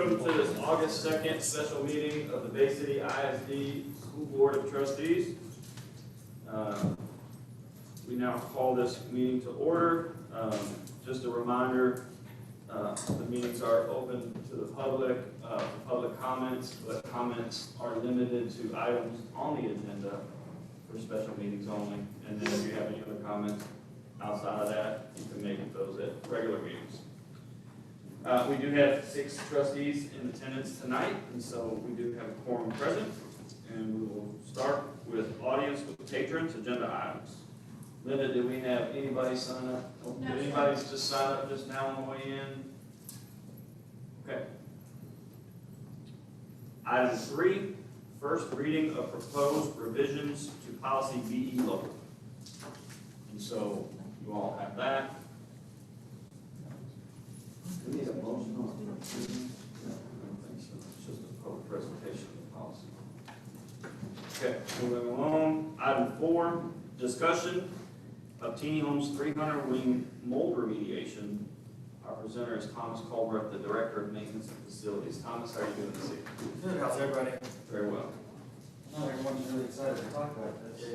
Welcome to this August 2nd special meeting of the Bay City ISD School Board of Trustees. We now call this meeting to order. Just a reminder, the meetings are open to the public, public comments, but comments are limited to items on the agenda for special meetings only. And then if you have any other comments outside of that, you can make those at regular meetings. We do have 6 trustees in attendance tonight, and so we do have a quorum present. And we will start with audience with patrons, agenda items. Linda, did we have anybody sign up? No, Did anybody just sign up just now on the way in? Okay. Item 3, first reading of proposed revisions to policy BE local. And so you all have that. We need a motion on it. No, I don't think so. It's just a public presentation of the policy. Okay, moving along. Item 4, discussion of Teeny Homes 300 wing mold remediation. Our presenter is Thomas Colbert, the Director of Maintenance and Facilities. Thomas, how are you doing this evening? Good, how's everybody? Very well. No, everyone's really excited to talk about this.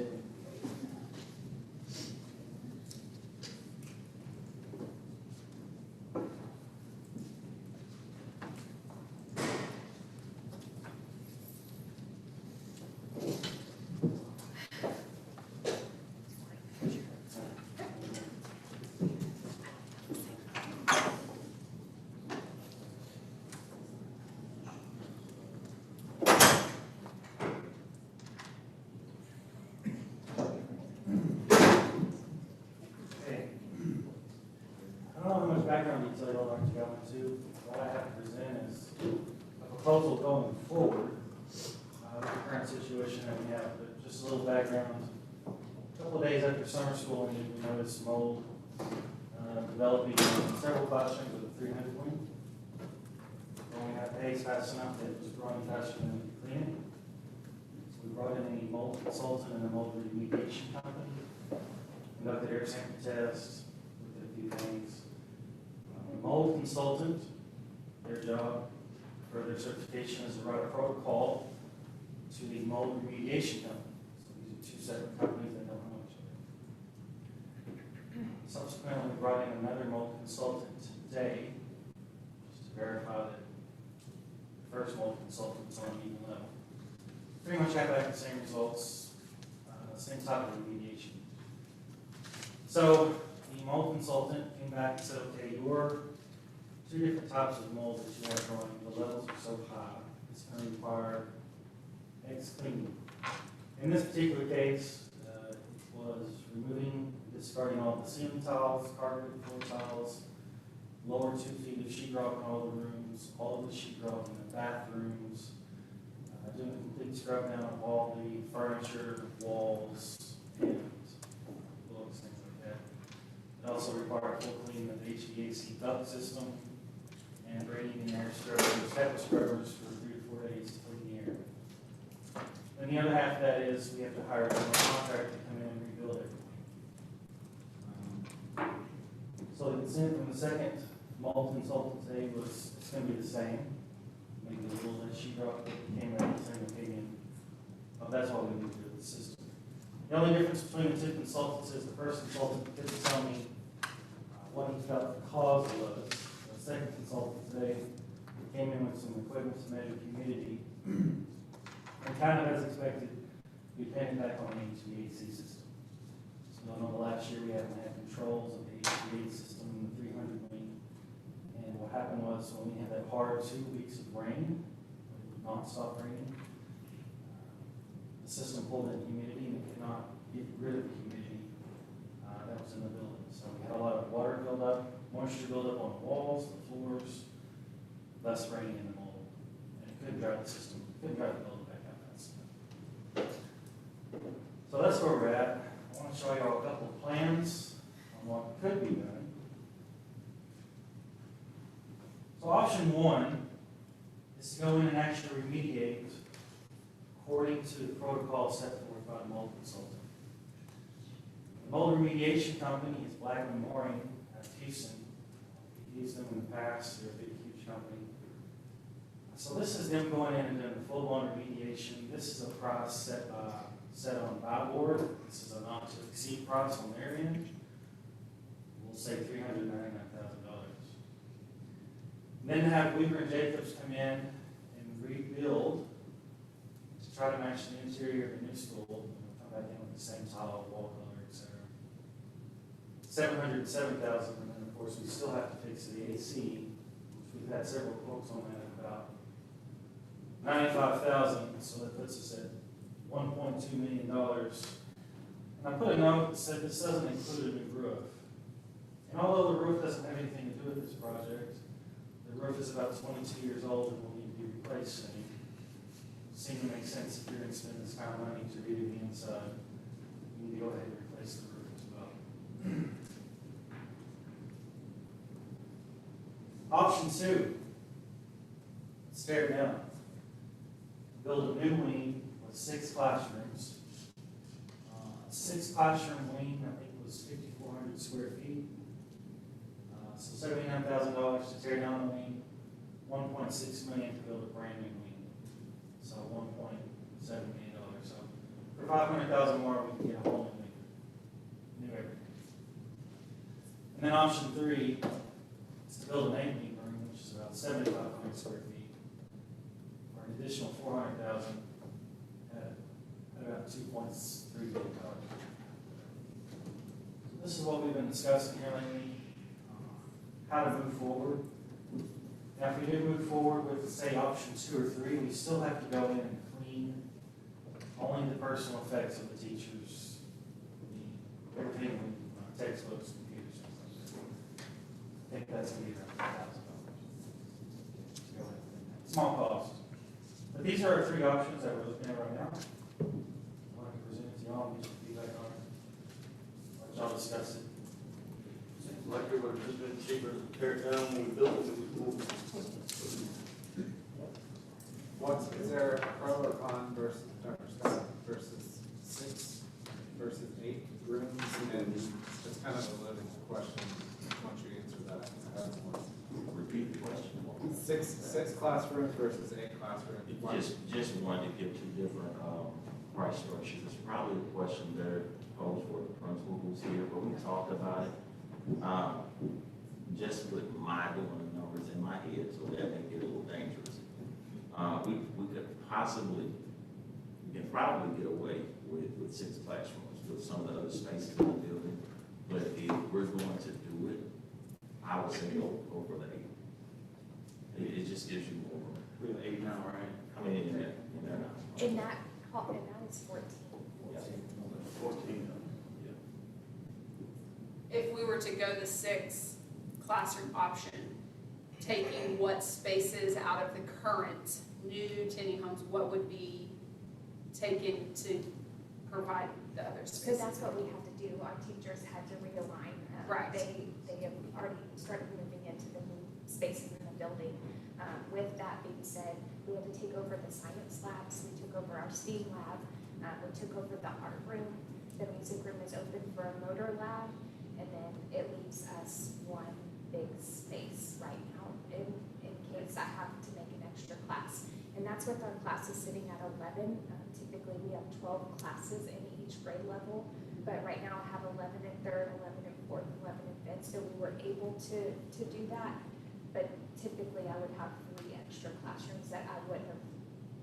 Background detail I'd like to go into. What I have to present is a proposal going forward with the current situation that we have. But just a little background. A couple of days after summer school, we noticed mold developing in several classrooms with a 300 wing. When we had days fast enough that it was growing faster than we could clean it. So we brought in a mold consultant and a mold remediation company. Conducted air sample tests, looked at a few things. Mold consultant, their job for their certification is to write a protocol to the mold remediation company. So these are 2 separate companies that don't know each other. Subsequently, we brought in another mold consultant today just to verify that the first mold consultant is on an even level. Pretty much have the same results, same type of remediation. So the mold consultant came back and said, okay, your 2 different types of mold that you have growing, the levels are so high, it's going to require X cleaning. In this particular case, it was removing, discarding all the ceiling tiles, carpet, floor tiles, lower 2 feet of sheetrock in all the rooms, all of the sheetrock in the bathrooms, doing a complete scrub down of all the furniture, walls, and books, things like that. It also required full cleaning of the HVAC duct system and bringing in air scrubbers, HEPA scrubbers for 3 to 4 days to clean the air. And the other half of that is we have to hire a contractor to come in and rebuild everything. So the consent from the second mold consultant today was it's going to be the same. Maybe a little bit of sheetrock, but it came out the same opinion. That's what we need to do with the system. The only difference between the 2 consultants is the first consultant didn't tell me what he felt the cause was. The second consultant today came in with some equipment to measure humidity. And kind of as expected, we pinned back on the HVAC system. So I know the last year we haven't had controls of the HVAC system in the 300 wing. And what happened was when we had that hard 2 weeks of rain, non-stop raining, the system pulled in humidity and it could not get rid of the humidity that was in the building. So we had a lot of water build up, moisture build up on the walls, the floors, less raining in the mold. And it couldn't dry the system, couldn't dry the building back out fast enough. So that's where we're at. I want to show you all a couple of plans on what could be done. So option 1 is to go in and actually remediate according to the protocol set forth by the mold consultant. The mold remediation company is Blackman Mooring out of Houston. We've used them in the past. They're a big, huge company. So this is them going in and doing a full-blown remediation. This is a price set on by board. This is a not to exceed price on their end. We'll say $399,000. Then have Weaver and Jacobs come in and rebuild to try to match the interior of the new school. We'll come back in with the same tile, wall color, etc. $707,000, and then of course we still have to fix the AC, which we've had several quotes on that about $95,000, so that puts us at $1.2 million. And I put a note that said this doesn't include a new roof. And although the roof doesn't have anything to do with this project, the roof is about 22 years old and will need to be replaced soon. Seems to make sense if you're going to spend this kind of money to redo the inside. You need to go ahead and replace the roof as well. Option 2, tear down. Build a new wing with 6 classrooms. 6 classroom wing, I think it was 5,400 square feet. So $79,000 to tear down the wing, $1.6 million to build a brand new wing. So $1.7 million. So for $500,000 more, we can get a whole new everything. And then option 3 is to build an 8-wing room, which is about 7,500 square feet, for an additional $400,000 at about $2.3 billion. So this is what we've been discussing here lately. How to move forward. Now, if we do move forward with, say, option 2 or 3, we still have to go in and clean only the personal effects of the teachers, everything, textbooks, computers, things like that. I think that's going to be around $5,000. Small cost. But these are our 3 options that we're looking at right now. I want to present it to y'all and get your feedback on it. Let y'all discuss it. Seems like it would have just been cheaper to tear it down when we built the new school. Is there a pro or con versus 6 versus 8 rooms? And it's kind of a loaded question. Once you answer that, I have more. Repeat the question. 6 classrooms versus 8 classrooms. Just wanted to give 2 different price structures. It's probably a question better posed for the principal who's here, but we talked about it. Just with my doing the numbers in my head, so that may get a little dangerous. We could possibly, we can probably get away with 6 classrooms with some of the other spaces in the building. But if we're going to do it, I would say go for the 8. It just gives you more. We have 8 now, right? I mean, in there now. And that is 14. Yeah. 14. If we were to go the 6 classroom option, taking what spaces out of the current new tiny homes, what would be taken to provide the other So spaces? that's what we have to do. Our teachers had to realign. Right. They have already started moving into the new spaces in the building. With that being said, we had to take over the science labs, we took over our STEAM lab, we took over the art room, the music room is open for a motor lab, and then it leaves us one big space right now in case I have to make an extra class. And that's with our classes sitting at 11. Typically we have 12 classes in each grade level, but right now I have 11 in 3rd, 11 in 4th, 11 in 5th, so we were able to do that. But typically I would have 3 extra classrooms that I wouldn't have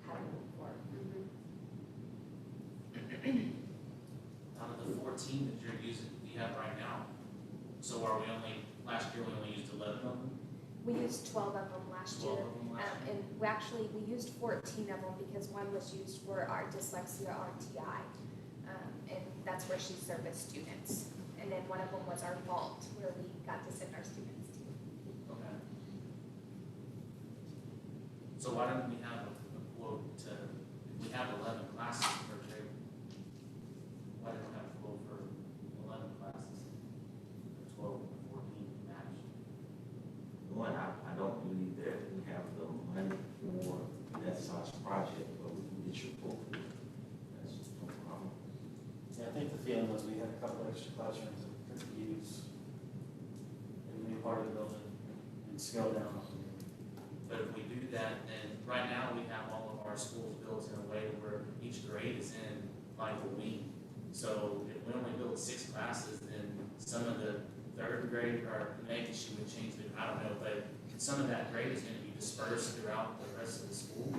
had before. Out of the 14 that you're using, we have right now, so are we only, last year we only used 11 of them? We used 12 of them last 12 year. of them last year? And we used 14 of them because one was used for our dyslexia RTI. And that's where she serviced students. And then one of them was our vault where we got to send our students to. Okay. So why didn't we have a quote to, if we have 11 classes per grade, why didn't we have a quote for 11 classes? Or 12 or 14 match? One, I don't believe that we have the money for that size project, but we can get your quote. That's no problem. Yeah, I think the feeling was we had a couple extra classrooms that we could use in the new part of the building and scale down on them. But if we do that, then right now we have all of our schools built in a way where each grade is in like a wing. So if we only build 6 classes, then some of the third grade, or maybe she would change it, I don't know, but some of that grade is gonna be dispersed throughout the rest of the school.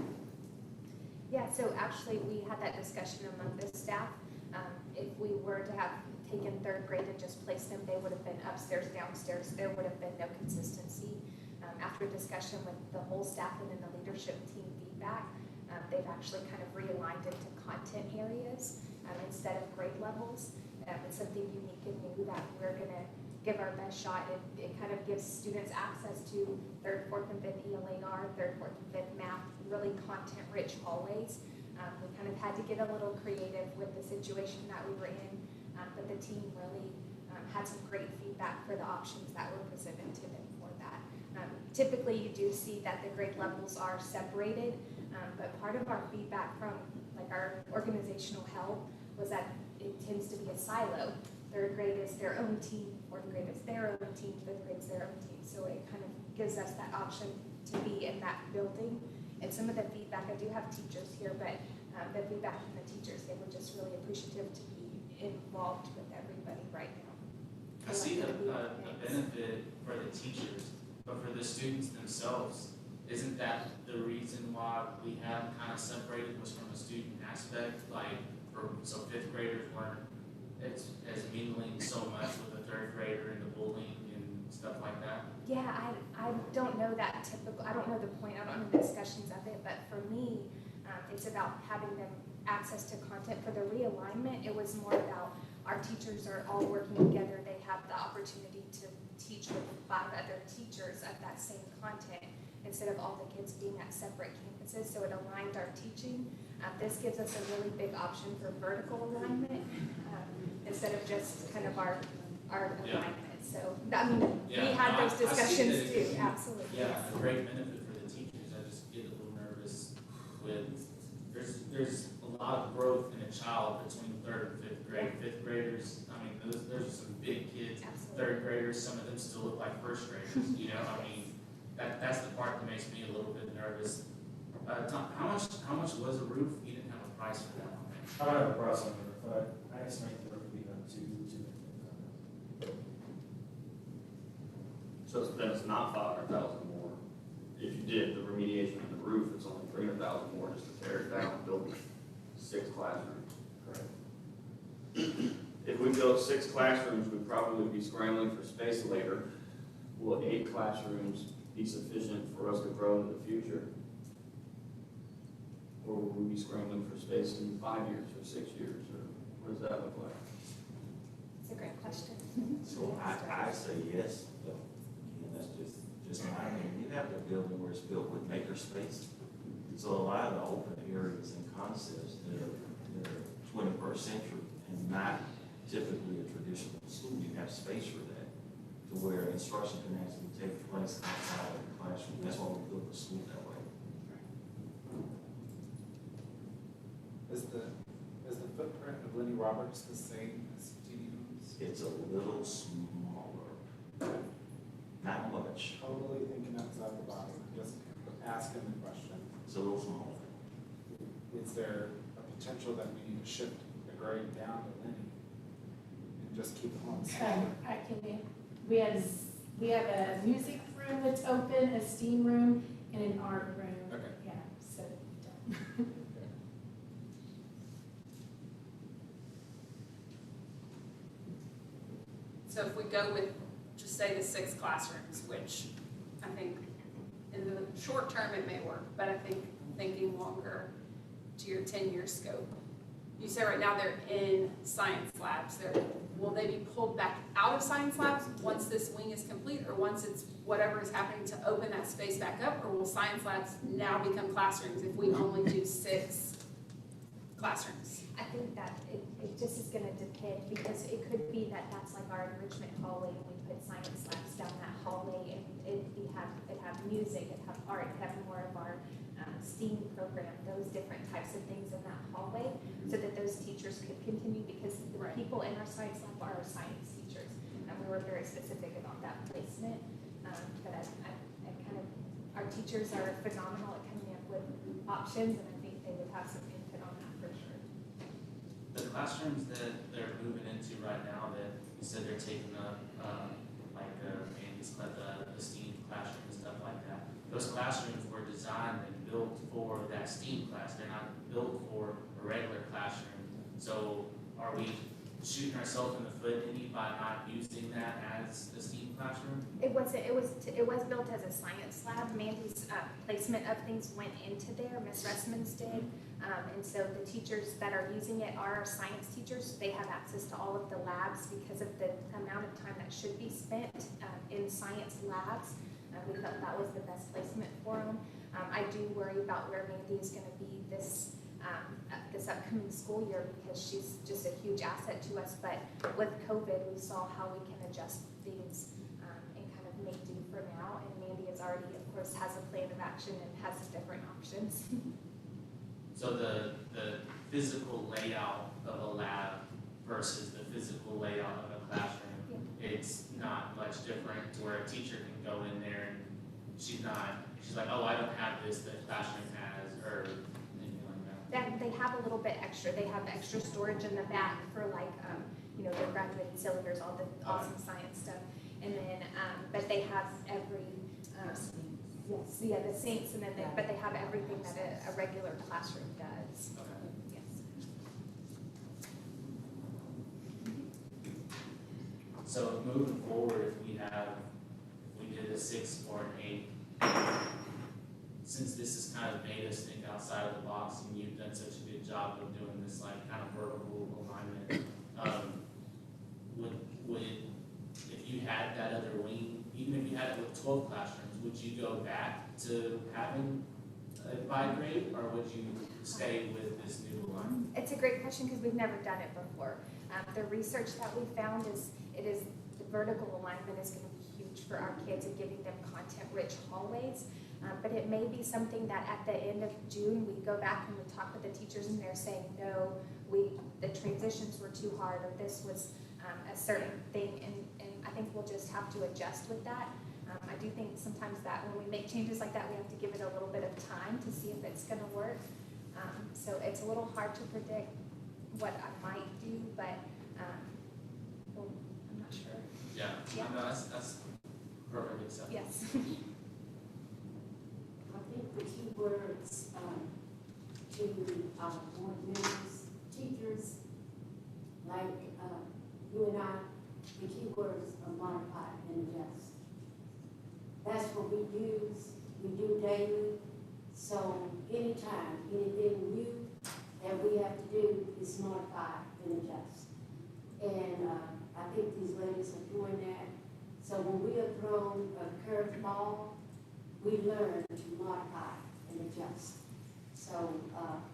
Yeah, so actually, we had that discussion among the staff. If we were to have taken third grade and just placed them, they would have been upstairs, downstairs. There would have been no consistency. After discussion with the whole staff and then the leadership team feedback, they've actually kind of realigned into content areas instead of grade levels. It's something unique and new that we're gonna give our best shot. It kind of gives students access to 3rd, 4th, and 5th ELAR, 3rd, 4th, and 5th math, really content-rich hallways. We kind of had to get a little creative with the situation that we were in, but the team really had some great feedback for the options that were presented to them for that. Typically, you do see that the grade levels are separated, but part of our feedback from like our organizational help was that it tends to be a silo. 3rd grade is their own team, 4th grade is their own team, 5th grade is their own team. So it kind of gives us that option to be in that building. And some of the feedback, I do have teachers here, but the feedback from the teachers, they were just really appreciative to be involved with everybody right now. I see a benefit for the teachers, but for the students themselves, isn't that the reason why we have kind of separated was from a student aspect? Like, so 5th graders weren't as mingling so much with the 3rd grader and the bullying and stuff like that? Yeah, I don't know that typical, I don't know the point, I don't know the discussions of it, but for me, it's about having them access to content. For the realignment, it was more about our teachers are all working together. They have the opportunity to teach with 5 other teachers of that same content instead of all the kids being at separate campuses, so it aligned our teaching. This gives us a really big option for vertical alignment instead of just kind of our alignment. So, I mean, we had those discussions too, absolutely. Yeah, a great benefit for the teachers. I just get a little nervous with, there's a lot of growth in a child between 3rd and 5th grade. 5th graders, I mean, those are some big kids. Absolutely. 3rd graders, some of them still look like 1st graders, you know, I mean, that's the part that makes me a little bit nervous. Tom, how much was the roof? You didn't have a price for that, okay? I don't have a price on it, but I estimate the roof would be about $2 million. So then it's not 500,000 more. If you did the remediation of the roof, it's only 300,000 more just to tear it down and build 6 classrooms. Correct. If we built 6 classrooms, we'd probably be scrambling for space later. Will 8 classrooms be sufficient for us to grow into the future? Or will we be scrambling for space in 5 years or 6 years, or what does that look like? It's a great question. So I say yes, but again, that's just my opinion. You have the building where it's built with makerspace. So a lot of the open areas and concepts, they're 21st century and not typically a traditional school. You have space for that, to where instruction can actually take place outside of the classroom. That's why we built the school that way. Is the footprint of Lenny Roberts the same as TD Homes? It's a little smaller, not much. Totally thinking outside the box, just asking the question. It's a little smaller. Is there a potential that we need to shift the grade down to Lenny and just keep homes? I can, we have a music room that's open, a STEAM room, and an art room. Okay. Yeah, so, So if we go with, just say the 6 classrooms, which I think in the short term it may work, but I think thinking longer to your 10-year scope. You say right now they're in science labs. Will they be pulled back out of science labs once this wing is complete, or once it's whatever is happening to open that space back up, or will science labs now become classrooms if we only do 6 classrooms? I think that it just is gonna depend, because it could be that that's like our enrichment hallway, and we put science labs down that hallway, and it'd have music, it'd have art, it'd have more of our STEAM program, those different types of things in that hallway, so that those teachers could continue, because the Right. people in our science lab are our science teachers, and we were very specific about that placement, but I kind of Our teachers are phenomenal at coming up with options, and I think they would have some input on that for sure. The classrooms that they're moving into right now, that you said they're taking up, Andy's like the STEAM classroom and stuff like that. Those classrooms were designed and built for that STEAM class. They're not built for a regular classroom. So are we shooting ourselves in the foot any by not using that as a STEAM classroom? It wasn't, it was built as a science lab. Mandy's placement of things went into there, Miss Ressman's did. And so the teachers that are using it are our science teachers. They have access to all of the labs because of the amount of time that should be spent in science labs. We felt that was the best placement for them. I do worry about where Mandy is gonna be this upcoming school year because she's just a huge asset to us. But with COVID, we saw how we can adjust things and kind of make do for now. And Mandy is already, of course, has a plan of action and has different options. So the physical layout of a lab versus the physical layout of a classroom, it's not much different to where a teacher can go in there and she's like, oh, I don't have this that classroom has, or anything like that. They have a little bit extra. They have extra storage in the back for like, their graduated cylinders, all the awesome science stuff. And then, but they have every, the sinks, and then but they have everything that a regular classroom does. Okay. Yes. So moving forward, if we did a 6 or an 8, since this has kind of made us think outside of the box and you've done such a good job of doing this like kind of vertical alignment, would if you had that other wing, even if you had it with 12 classrooms, would you go back to having a by grade, or would you stay with this new alignment? It's a great question because we've never done it before. The research that we found is the vertical alignment is going to be huge for our kids and giving them content-rich hallways. But it may be something that at the end of June, we go back and we talk with the teachers and they're saying, no, the transitions were too hard, or this was a certain thing, and I think we'll just have to adjust with that. I do think sometimes that when we make changes like that, we have to give it a little bit of time to see if it's gonna work. So it's a little hard to predict what I might do, but well, I'm not sure. Yeah, Yeah. no, that's perfectly acceptable. Yes. I think the key words to board members, teachers, like you and I, the key words are modify and adjust. That's what we do daily. So anytime, anything new that we have to do is modify and adjust. And I think these ladies are doing that. So when we are thrown a curved ball, we learn to modify and adjust. So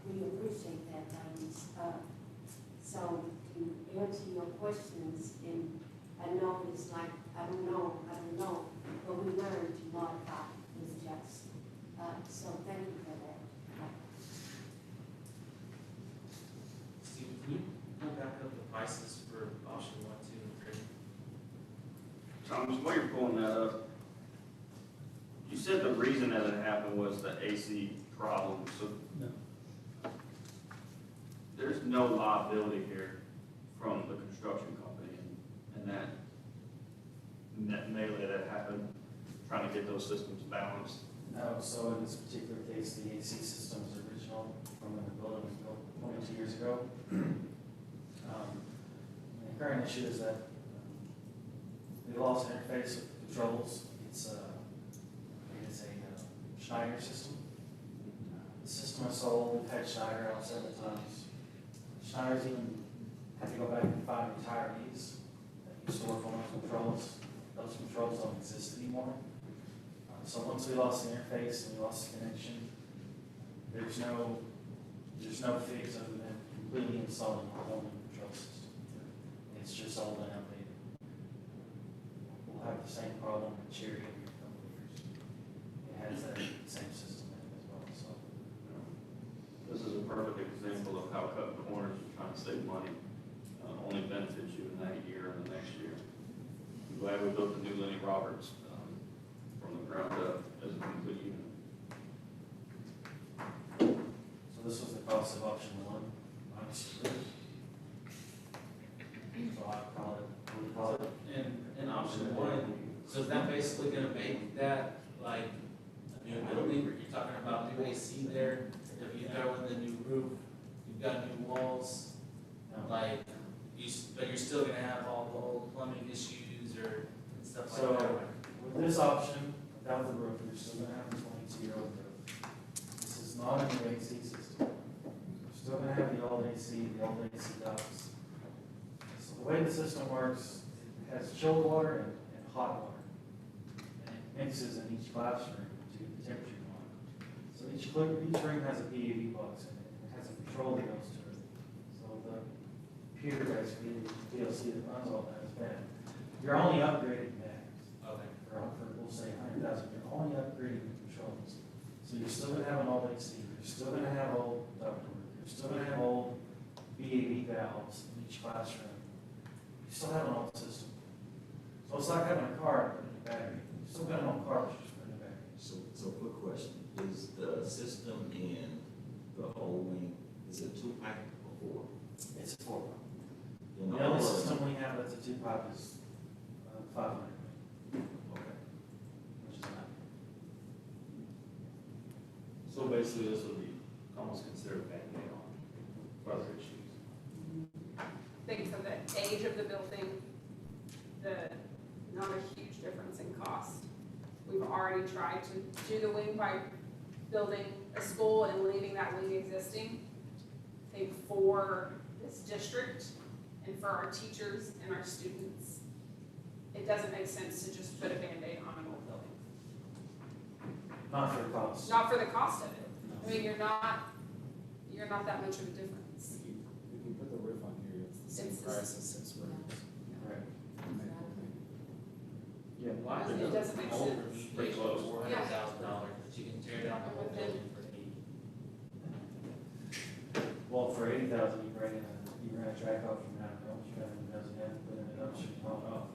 we appreciate that, ladies. So to answer your questions, and I know it's like, I don't know, but we learn to modify and adjust. So thank you for that. Steve, can you pull back up the prices for option 1, 2, and 3? Thomas, while you're pulling that up, you said the reason that it happened was the AC problem, so. No. There's no liability here from the construction company and that melee that happened, trying to get those systems balanced. No, so in this particular case, the AC system is original from when the building was built 22 years ago. The current issue is that we lost interface with the controls. It's a Schneider system. The system is sold, we've had Schneider out several times. Schneider's even had to go back and find retirees that used to work on those controls. Those controls don't exist anymore. So once we lost the interface and we lost the connection, there's no fix other than completely installing a whole new control system. It's just all been outdated. We'll have the same problem with Cherry in a couple of years. It has that same system in it as well, so. This is a perfect example of how cutting corners and trying to save money only benefits you in that year and the next year. I'm glad we built the new Lenny Roberts from the ground up as a complete unit. cost of option one, honestly. So I call it, what do you call it? In option one, so is that basically gonna make that like a new building? You're talking about new AC there, if you throw in the new roof, you've got new walls, No. like, but you're still gonna have all the old plumbing issues or stuff So, like that? with this option, without the roof, you're still gonna have the 22-year-old roof. This is not a new AC system. You're still gonna have the old AC ducts. So the way the system works, it has chilled water and hot water. And it mixes in each classroom to get the temperature you want. So each room has a PAV box in it, and it has a control that goes to it. So the computer basically, PLC that runs all that is bad. You're only upgrading that. Okay. For, we'll say 100,000, you're only upgrading the controls. So you're still gonna have an old AC, you're still gonna have old ductwork, you're still gonna have old VAV valves in each classroom. You still have an old system. So it's like having a car and putting a battery. You still got an old car, but you're just putting a battery. So quick question, is the system in the whole wing, is it two pipe or four? It's a 4. In The whole only of it? system we have that's a 2-pipe is 500, Okay. which is not. So basically, this would be almost considered Band-Aid on further issues. Think of the age of the building, not a huge difference in cost. We've already tried to do the wing by building a school and leaving that wing existing. I think for this district and for our teachers and our students, it doesn't make sense to just put a Band-Aid on an old building. Not for cost. Not for the cost of it. I mean, you're not that much of a difference. If you put the roof on here, it's the same It's the price as 6 rooms. Right. Yeah. Why is It it doesn't make older sense. Pretty close. $400,000, but you can tear down the whole building for $80? Well, for 80,000, you bring in a track off from that, you got it, doesn't have to put in a dumpster, you haul it off.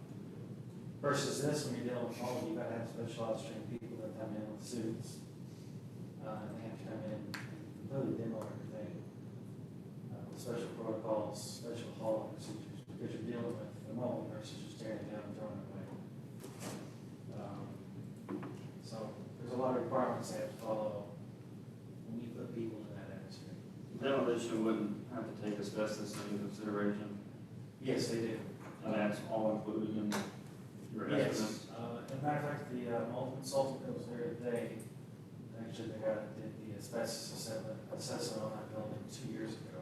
Versus this, when you're dealing with home, you gotta have specialized trained people that come in with suits. And they have to come in and completely demo everything. With special protocols, special hauling procedures, because you're dealing with the mold versus just tearing it down and throwing it away. So there's a lot of requirements they have to follow when you put people in that atmosphere. Demolition wouldn't have to take asbestos into consideration, Yes, they do. and that's all included in your Yes, estimates. as a matter of fact, the mold consultant that was there today, actually, did the asbestos assessment on that building 2 years ago,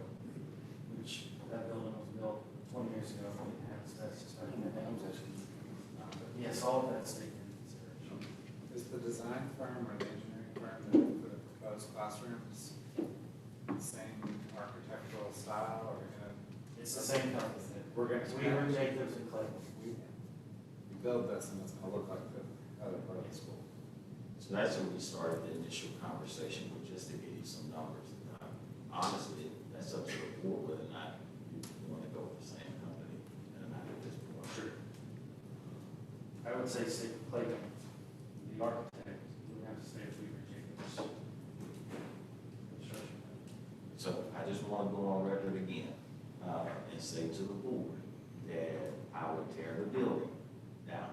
which that building was built 20 years ago, we didn't have asbestos back then. But yes, all of that's taken into consideration. Is the design firm or the engineering firm that put the proposed classrooms the same architectural style, or we're gonna, It's the same company. we're gonna, We remake those in Clayton. we build this and it's gonna look like the other part of the school? So that's when we started the initial conversation with, just to give you some numbers. Honestly, that's up to the board whether or not you want to go with the same company and not at this point. Sure. I would say stick with Clayton, the architect, we would have to say if we reject this. Construction. So I just want to go on record again, and say to the board that I would tear the building down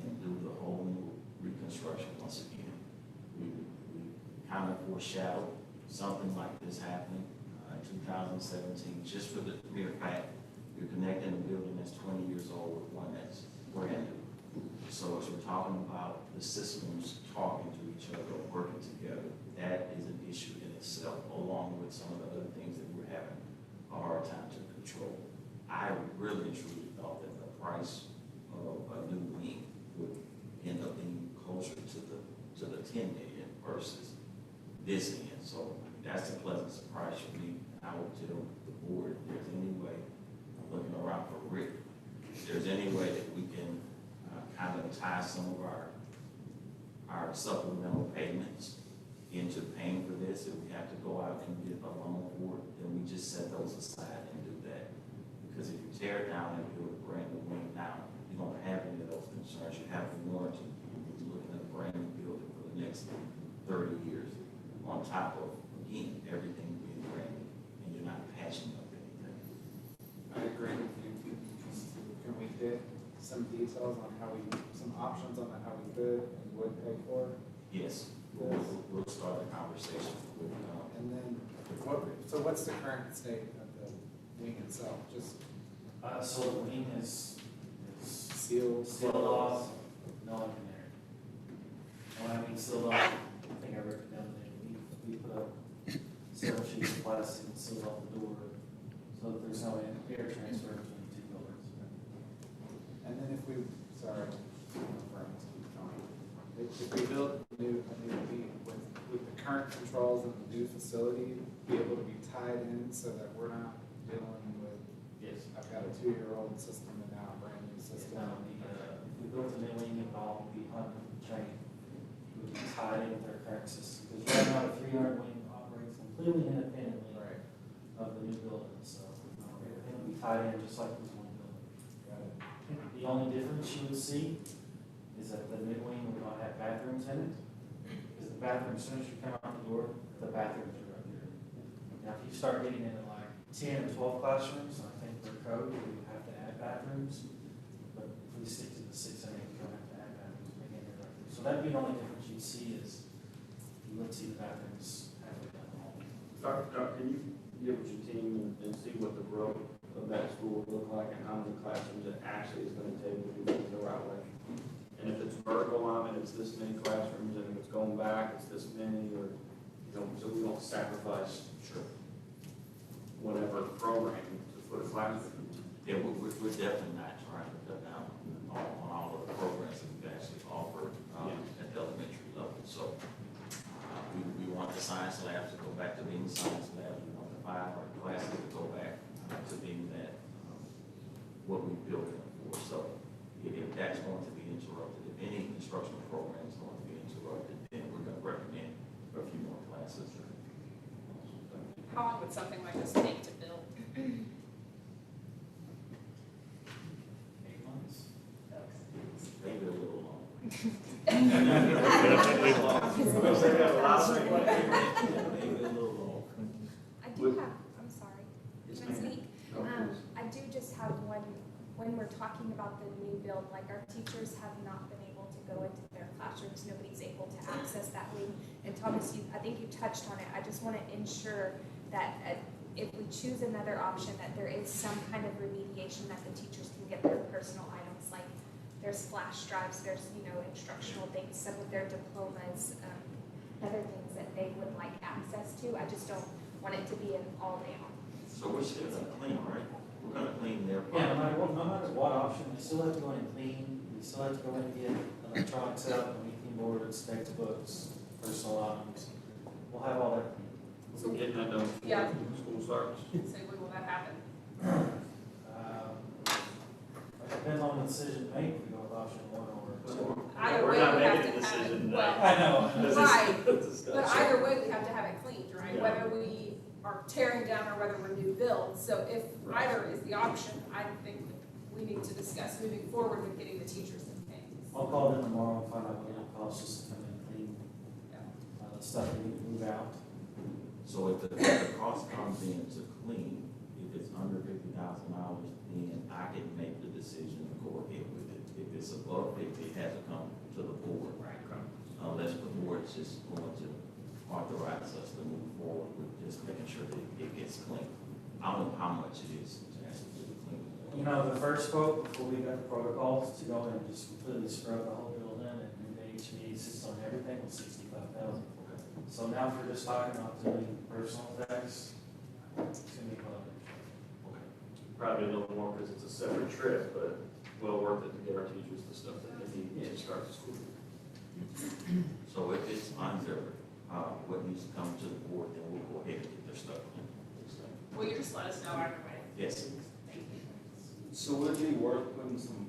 and do the whole new reconstruction once again. We kind of foreshadowed something like this happening, in 2017, just for the mere fact you're connecting a building that's 20 years old with one that's brand new. So as we're talking about the systems talking to each other, working together, that is an issue in itself, along with some of the other things that we're having a hard time to control. I really and truly thought that the price of a new wing would end up being closer to the 10 million versus this end. So that's a pleasant surprise for me. I would tell the board, if there's any way, I'm looking around for Rick, if there's any way that we can kind of tie some of our supplemental payments into paying for this, if we have to go out and get a loan for it, then we just set those aside and do that. Because if you tear it down and build a brand new wing now, you don't have any of those concerns. You have a warranty. You're looking at a brand new building for the next 30 years on top of, again, everything being brand new. get some details on how we, some options on how we could and would pay for it? Yes, we'll start the conversation with, And then, what's the current state of the wing itself? Just So the wing is sealed? sealed off, no one can enter. When I mean sealed off, I think I wrote it down there, we put up several sheets of plastic and sealed off the door, so that there's no air transfer between the two buildings. And then if we, sorry, if we build a new wing, with the current controls in the new facility, be able to be tied in so that we're not dealing with, Yes. I've got a 2-year-old system and now a brand new system. If we built a new wing, it would all be on chain. It would be tied in with our current system, because right now the 300 wing operates completely independently Right, of the new building, so everything would be tied in just like this one building. got it. The only difference you would see is that the new wing would not have bathrooms in it, because the bathroom, as soon as you come out the door, the bathrooms are right there. Now, if you start getting into like 10 or 12 classrooms, I think for code, we would have to add bathrooms, but if we stick to the 6 and 8, we don't have to add bathrooms, we can right there. So that'd be the only difference you'd see is you wouldn't see the bathrooms halfway down the hall. Doc, can you get with your team and see what the growth of that school will look like and how many classrooms it actually is gonna take to do it the right way? And if it's vertical line, it's this many classrooms, and if it's going back, it's this many, or, you know, so we don't sacrifice whatever program to put a classroom. yeah, we're definitely not trying to cut down on all of the programs that we actually offer, at the elementary level. So, we want the science labs to go back to being science labs, we want the 5 art classes to go back to being that, what we built them for. So, if that's going to be interrupted, if any instructional program is going to be interrupted, then we're going to recommend a few more classes. How long would something like this take to build? 8 months? Maybe a little longer. Maybe Maybe a little longer. I do have, I'm sorry, Yes, can I ma'am. speak? No, please. I do just have one, when we're talking about the new build, like our teachers have not been able to go into their classrooms, nobody's able to access that wing. And Thomas, I think you touched on it, I just want to ensure that if we choose another option, that there is some kind of remediation that the teachers can get their personal items, like there's flash drives, there's, instructional things, some of their diplomas, other things that they would like access to. I just don't want it to be an all day on. So we're still gonna clean, right? We're gonna clean their. Yeah, no matter what option, we still have to go in and clean, we still have to go in and get electronics out, meeting boards, textbooks, personal items. We'll have all that. So getting that done before Yeah. school starts. So when will that happen? It depends on the decision made, if we go with option 1 or 2. Either We're way, not we have making to a have decision it, tonight. well, I know. This is- Right. this is but discussion. either way, we have to have it cleaned, right? Yeah. Whether we are tearing down or whether we're new build. So if Right. either is the option, I think we need to discuss moving forward with getting the teachers and things. I'll call them tomorrow and find out what it'll cost us to come in and clean, Yeah. the stuff we need to move out. So if the cost comes in to clean, if it's under $50,000, then I can make the decision to go ahead with it. If it's above 50, it has to come to the board. Right. Unless the board is just going to authorize us to move forward with just making sure that it gets clean. I don't know how much it is to actually do the cleaning. The first quote, before we got the protocols, to go in and just completely scrub the whole building and do the HVAC system and everything was $65,000. So now if we're just talking about doing personal effects, it's gonna be about Probably a little more because it's a separate trip, but well worth it to get our teachers the stuff that they need to start the school. So if it's under, what needs to come to the board, then we'll go ahead and get their stuff in. Well, you just let us know either way. Yes. Thank you. So would it be worth putting some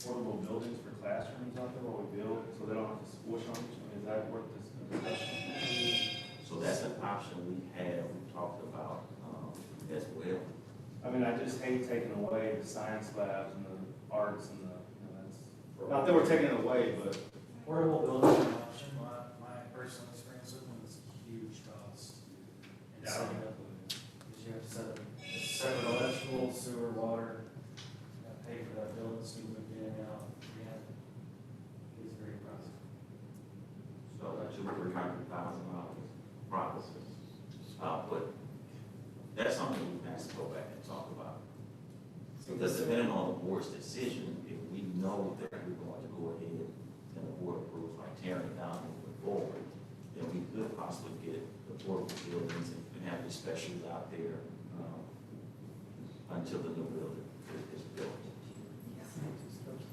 portable buildings for classrooms out there while we build, so they don't have to squish on each other? Is that worth this discussion? So that's an option we talked about, as well. I mean, I just hate taking away the science labs and the arts and not that we're taking it away, but portable buildings are an option. My personal experience with them is a huge cost. And setting up with it, because you have to set up separate electrical, sewer, water, you gotta pay for that building $300,000 promises. But that's something we have to go back and talk about. Because depending on the board's decision, if we know that we're going to go ahead and the board approves like tearing down and moving forward, then we could possibly get the portable buildings and have the specials out there until the new building is built.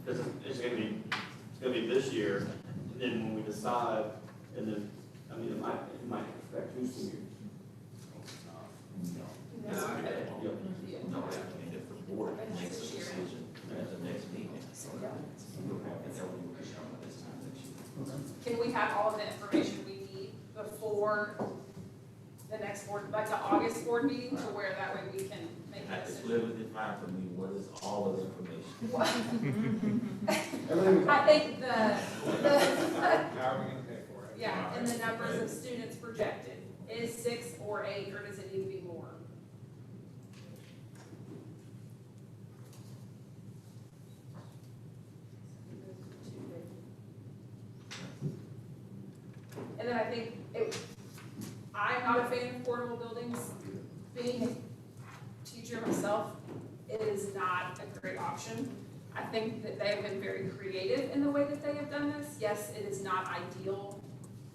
Because it's gonna be this year, and then when we decide, and then, I mean, it might affect two years. No, I mean, if the board makes a decision at the next meeting, we'll have an early workshop at this time next year. Can we have all of the information we need before the next board, like the August board meeting, to where that way we can make a It's decision? literally defined for me, what is all of the information? I think the, How are we gonna pay for it? yeah, and the numbers of students projected, is 6 or 8, or does it need to be more? And then I think I'm not a fan of portable buildings. Being a teacher myself, it is not a great option. I think that they have been very creative in the way that they have done this. Yes, it is not ideal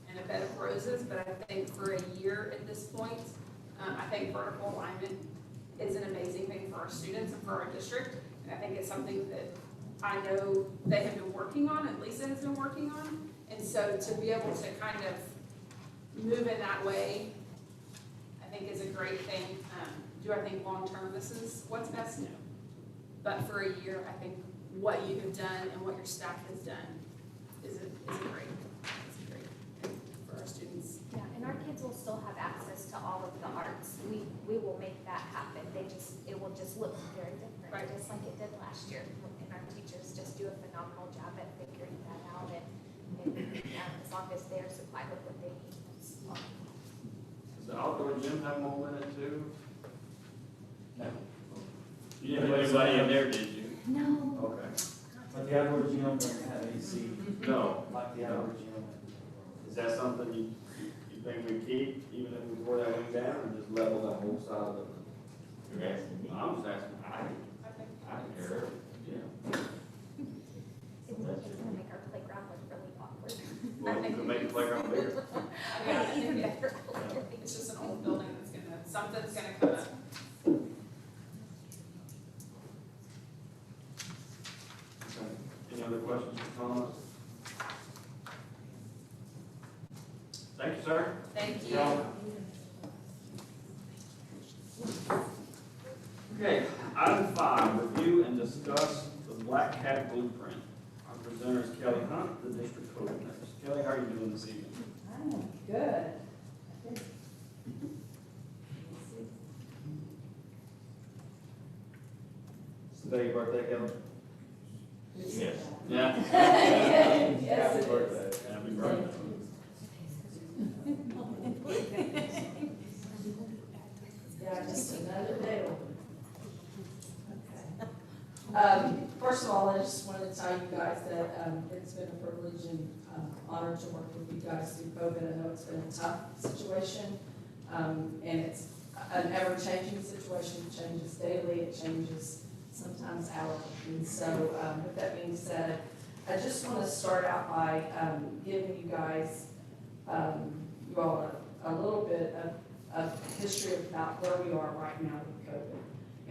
and a bed of roses, but I think for a year at this point, I think vertical alignment is an amazing thing for our students and for our district. And I think it's something that I know they have been working on, and Lisa has been working on. And so to be able to kind of move in that way, I think is a great thing. Do I think long-term this is what's best? No. But for a year, I think what you have done and what your staff has done is a great thing for our students. Yeah, and our kids will still have access to all of the arts. We will make that happen. It will just look very different, Right. just like it did last year. And our teachers just do a phenomenal job at figuring that out, and as long as they're supplied with what they need, that's fine. Does the outdoor gym have mold in it too? No. You didn't put anybody in there, did you? No. Okay. But the outdoor gym doesn't have AC No. like the outdoor gym. Is that something you think we keep, even if we tore that wing down, or just level that whole side of it? You're asking me? I'm just asking. I care. Yeah. It's gonna make our playground look really awkward. Well, we could make the playground bigger. Yeah, Even yeah. better. It's just an old building that's something's gonna come up. Okay. Any other questions for Thomas? Thank you, sir. Thank you. Okay, item 5, review and discuss the Black Cat Blueprint. Our presenter is Kelly Hunt, the district code nurse. Kelly, how are you doing this evening? I'm good. Is today your birthday, Kelly? Yes. Yeah. Yes, Happy it birthday. Happy birthday. Yeah, just another day open. Okay. First of all, I just wanted to tell you guys that, it's been a privilege and, honor to work with you guys through COVID. I know it's been a tough situation, and it's an ever-changing situation. It changes daily, it changes sometimes hourly. And so, with that being said, I just want to start out by, giving you guys, you all a little bit of history about where we are right now with COVID.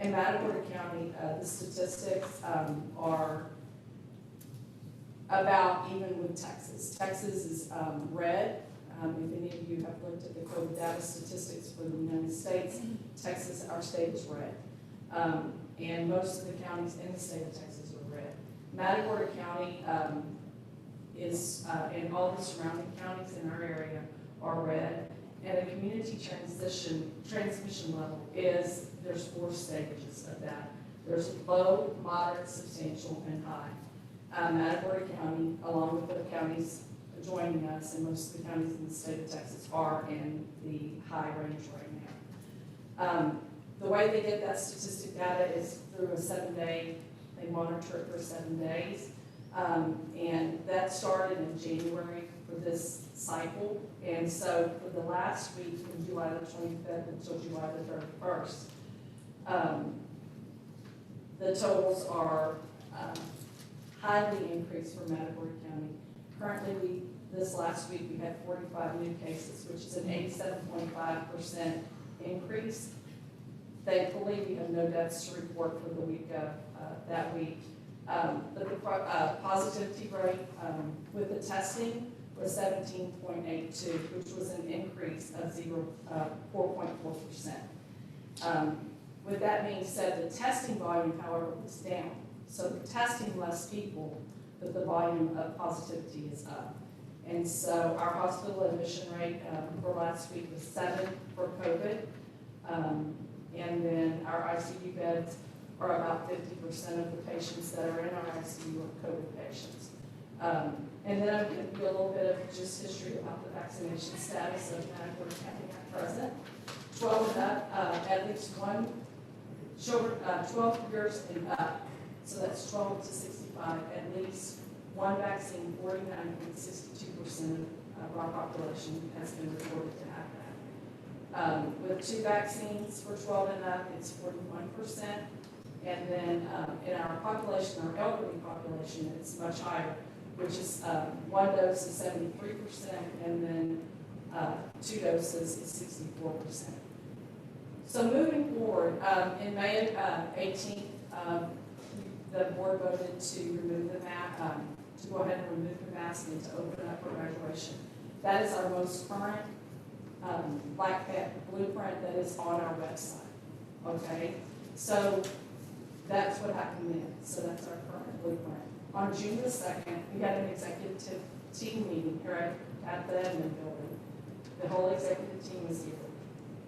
In Matagorda County, the statistics are about even with Texas. Texas is red. If any of you have looked at the COVID data statistics for the United States, Texas, our state is red. And most of the counties in the state of Texas are red. Matagorda County is, and all the surrounding counties in our area are red. And the community transmission level is, there's 4 stages of that. There's low, moderate, substantial, and high. Matagorda County, along with the counties joining us, and most of the counties in the state of Texas are in the high range right now. The way they get that statistic data is through a 7-day, they monitor it for 7 days. And that started in January for this cycle. And so for the last week, from July the 25th until July the 31st, the totals are highly increased for Matagorda County. Currently, this last week, we had 45 new cases, which is an 87.5% increase. Thankfully, we have no deaths to report for the week of that week. But the positivity rate with the testing was 17.82, which was an increase of 4.4%. With that being said, the testing volume, however, was down. So we're testing less people, but the volume of positivity is up. And so our hospital admission rate for last week was 7 for COVID. And then our ICU beds are about 50% of the patients that are in our ICU are COVID patients. And then I'm going to do a little bit of just history about the vaccination status of Matagorda County at present. 12 and up, at least one children, 12 years and up, so that's 12 to 65, at least one vaccine, 49.62% of our population has been reported to have that. With 2 vaccines for 12 and up, it's 41%. And then in our population, our elderly population, it's much higher, which is 1 dose is 73%, and then 2 doses is 64%. So moving forward, in May 18th, the board voted to remove the to go ahead and remove the mask and to open up for graduation. That is our most current Black Cat blueprint that is on our website. Okay, so that's what happened then. So that's our current blueprint. On June the 2nd, we had an executive team meeting here at the admin building. The whole executive team was here.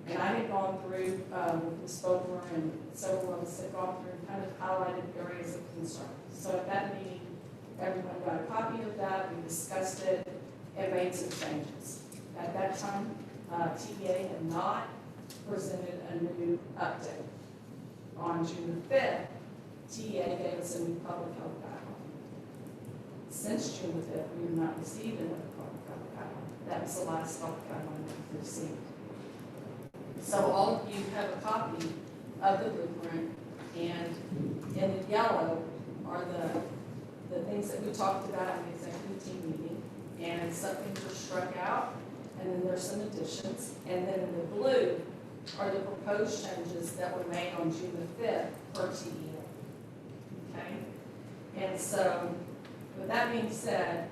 And I had gone through with Ms. Bogler and several of us had gone through and kind of highlighted areas of concern. So at that meeting, everyone got a copy of that, we discussed it, and made some changes. At that time, TEA had not presented a new update. On June the 5th, TEA gave us a new public health guideline. Since June the 5th, we have not received another public health guideline. That was the last public guideline that we received. So all of you have a copy of the blueprint, and in the yellow are the things that we talked about in the executive team meeting, and some things were struck out, and then there's some additions, and then in the blue are the proposed changes that were made on June the 5th per TEA. Okay? And so, with that being said,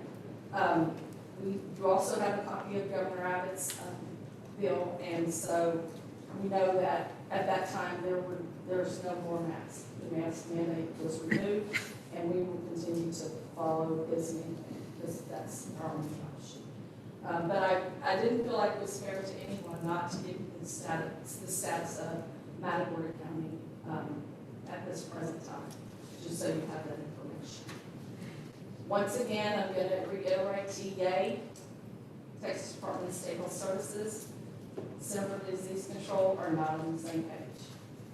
you also have a copy of Governor Abbott's bill, and so we know that at that time there's no more masks. The mask mandate was removed, and we will continue to follow his mandate because that's our only option. But I didn't feel like it was fair to anyone not to give you the status of Matagorda County at this present time, just so you have that information. Once again, I'm going to reiterate TEA, Texas Department of State Health Services, Center for Disease Control are not on the same page,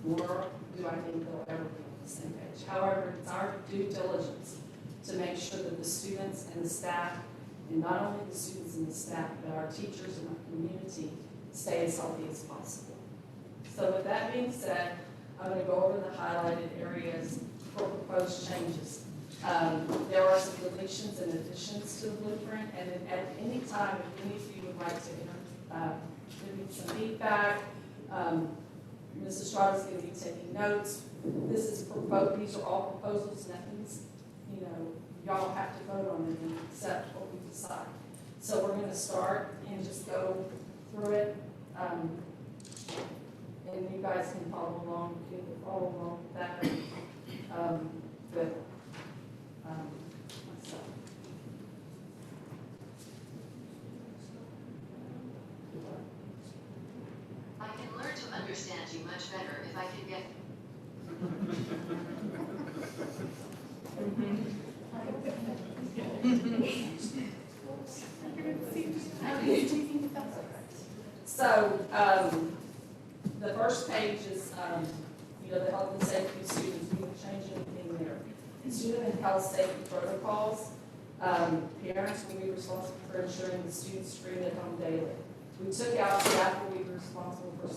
nor do I think they'll ever be on the same page. However, it's our due diligence to make sure that the students and the staff, and not only the students and the staff, but our teachers and our community stay as healthy as possible. So with that being said, I'm going to go over the highlighted areas for proposed changes. There are some deletions and additions to the blueprint, and at any time, if any of you would like to give me some feedback, Mrs. Estrada is going to be taking notes. These are all proposals, nothing's, y'all have to vote on them and accept what we decide. So we're going to start and just go through it, and you guys can follow along, with that, with myself. I can learn to understand you much better if I can get. So, the first page is, the health and safety of students. We didn't change anything there. Student and health safety protocols. Parents will be responsible for ensuring the students screen at home daily. We took out staff will be responsible for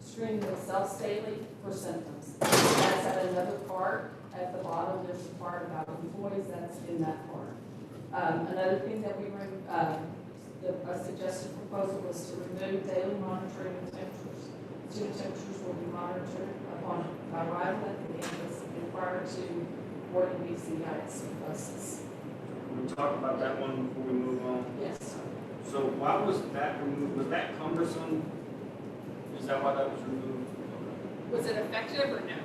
screening themselves daily for symptoms. That's at another part at the bottom. There's a part about employees that's in that part. Another thing that we a suggested proposal was to remove daily monitoring of temperatures. Student temperatures will be monitored upon arrival at the campus and prior to boarding BCIS buses. We talk about that one before we move on. Yes. So why was that removed? Was that cumbersome? Is that why that was removed? Was it effective or no?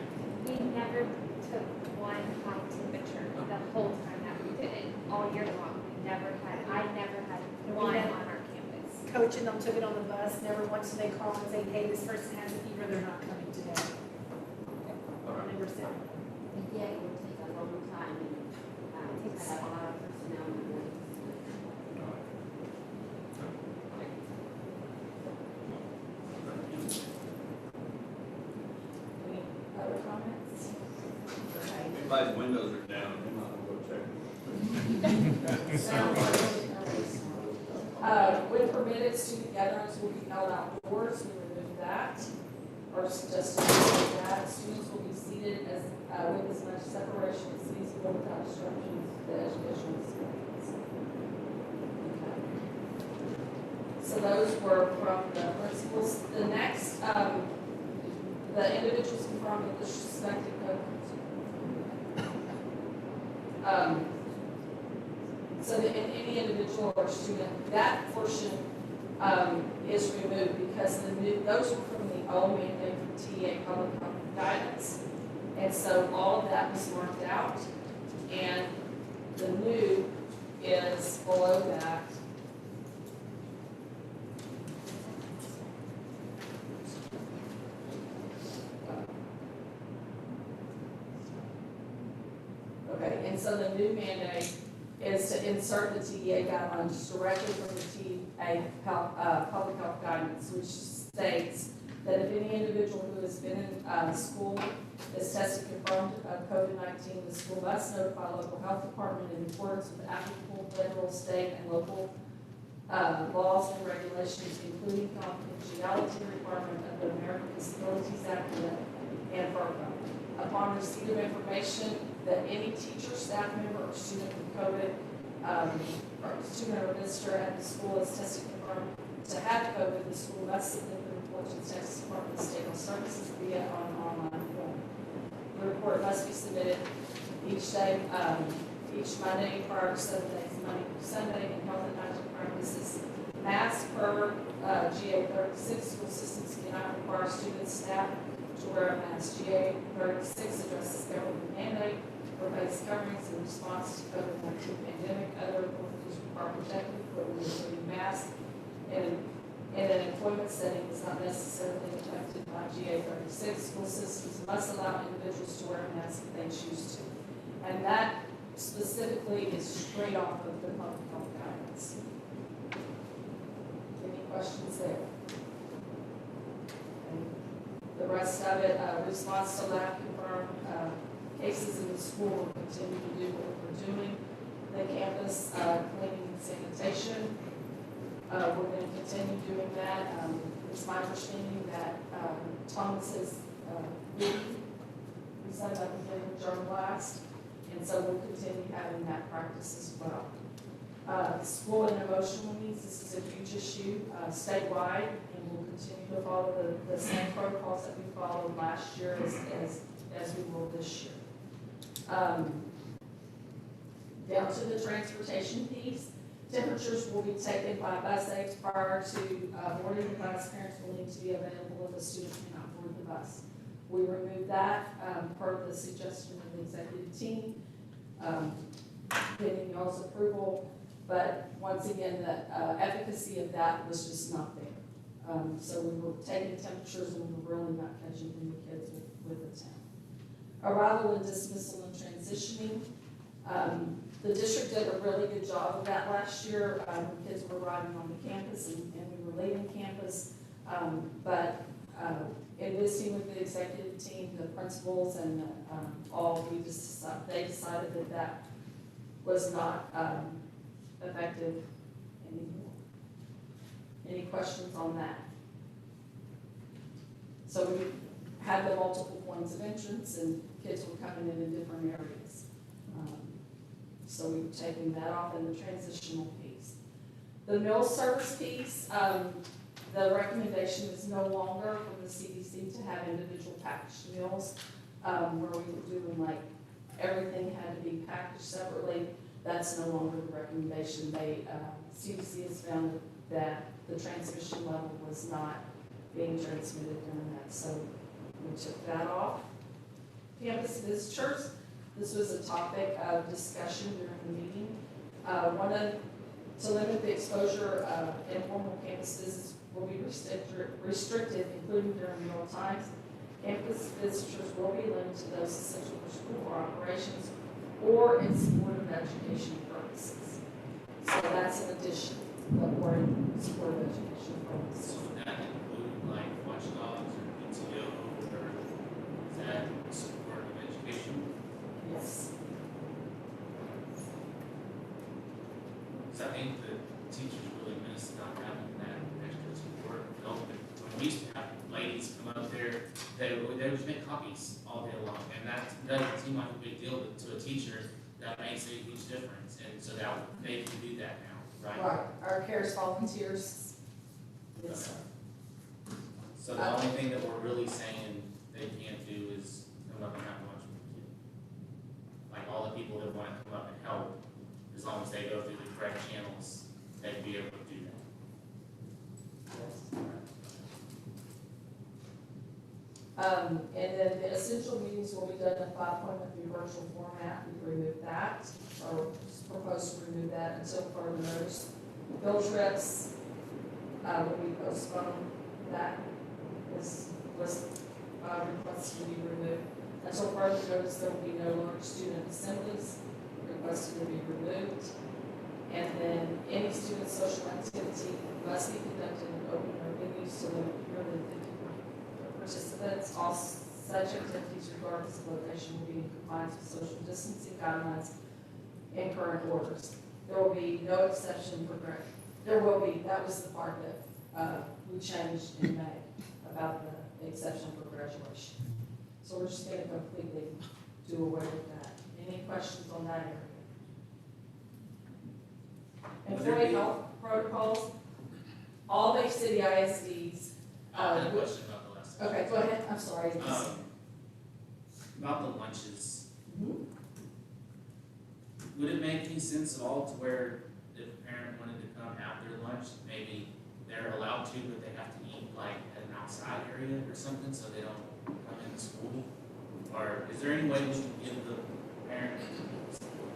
We never took one high temperature the whole time that we did it, all year long. I never had one on our campus. Coach and them took it on the bus, never once did they call and say, hey, this person has a fever, they're not coming today. Never said. Yeah, it would take a long time and, have a lot of personnel in the Any other comments? Everybody's windows are down, you might want to go check. When permitted, student gatherings will be held outdoors, we remove that, or suggested that. Students will be seated as, with as much separation as feasible without disruptions to the educational experience. Okay. So those were from the principals. The next, the individuals confirmed with the suspected COVID. So that any individual or student, that portion is removed because those were from the old mandate from TA public health guidance. And so all of that was marked out. And the new is below that. Okay, and so the new mandate is to insert the TEA guidelines directly from the TA public health guidance, which states that if any individual who has been in school is tested confirmed of COVID-19, the school must notify local health department in accordance with applicable federal, state, and local laws and regulations, including confidentiality requirement of the American Disabilities Act and FERPA. Upon receipt of information that any teacher, staff member, or student with COVID, or student or visitor at the school is tested confirmed to have COVID, the school must submit the report to the Texas Department of State Health Services via an online form. The report must be submitted each day, each Monday prior to 7 days, Monday through Sunday, in health and hygiene practices. Masks per GA 36, school systems cannot require students, staff to wear a mask. GA 36 addresses government mandate for face coverings in response to COVID-19 pandemic. Other employees require protective equipment, including masks, and in an employment setting is not necessarily affected by GA 36. School systems must allow individuals to wear a mask if they choose to. And that specifically is straight off of the public health guidance. Any questions there? And the rest of it, response to lab confirmed cases in the school will continue to do what we're doing. The campus cleaning and sanitation, we're going to continue doing that. It's my understanding that Thomas is resigned up in the germ blast, and so we'll continue having that practice as well. School and emotional needs, this is a huge issue statewide, and we'll continue to follow the same protocols that we followed last year as we will this year. Down to the transportation piece, temperatures will be taken by bus aides prior to boarding the bus. Parents will need to be available if a student cannot board the bus. We removed that per the suggestion of the executive team, pending y'all's approval. But once again, the efficacy of that was just not there. So we were taking temperatures and we were really not catching any kids with the temp. Arrival and dismissal and transitioning. The district did a really good job of that last year. Kids were arriving on the campus and we were leaving campus. But in visiting with the executive team, the principals and all, they decided that was not, effective anymore. Any questions on that? So we had the multiple points of entrance and kids were coming in different areas. So we've taken that off in the transitional piece. The meal service piece, the recommendation is no longer from the CDC to have individual packaged meals, where we were doing like, everything had to be packaged separately. That's no longer the recommendation. CDC has found that the transmission level was not being transmitted during that, so we took that off. Campus visitors, this was a topic of discussion during the meeting. To limit the exposure of informal campus visits will be restricted, including during meal times. Campus visitors will be limited to those essential for school or operations or in support of education purposes. So that's an addition, or in support of education purposes. So would that include like watchdogs or PTO, or is that support of education? Yes. Because I think the teachers really miss not having that extra support. When we used to have ladies come up there, they would just make copies all day long, and that doesn't seem like a big deal to a teacher. That makes a huge difference, and so that they can do that now, right? Right, our CARES volunteers. Yes, sir. So the only thing that we're really saying they can't do is come up and have lunch with the kid. Like all the people that want to come up and help, as long as they go through the correct channels, they'd be able to do that. And then the essential meetings will be done in a 5-appointment through virtual format. We removed that, or proposed to remove that until further notice. Field trips, will be postponed. That was requested to be removed. Until further notice, there will be no large student assemblies requested to be removed. And then any student social activity must be conducted in open or venues to limit fewer than 50 participants. All such activities, regardless of location, will be in compliance with social distancing guidelines and current orders. There will be no exception for there will be, that was the part that we changed in May about the exception for graduation. So we're just gonna completely do away with that. Any questions on that area? Employee health protocols, all Bay City ISDs. I had a question about the last. Okay, go ahead, I'm sorry. About the lunches, Mhm. would it make any sense at all to where if a parent wanted to come after lunch, maybe they're allowed to, but they have to eat like at an outside area or something, so they don't come into school? Or is there any way we can give the parent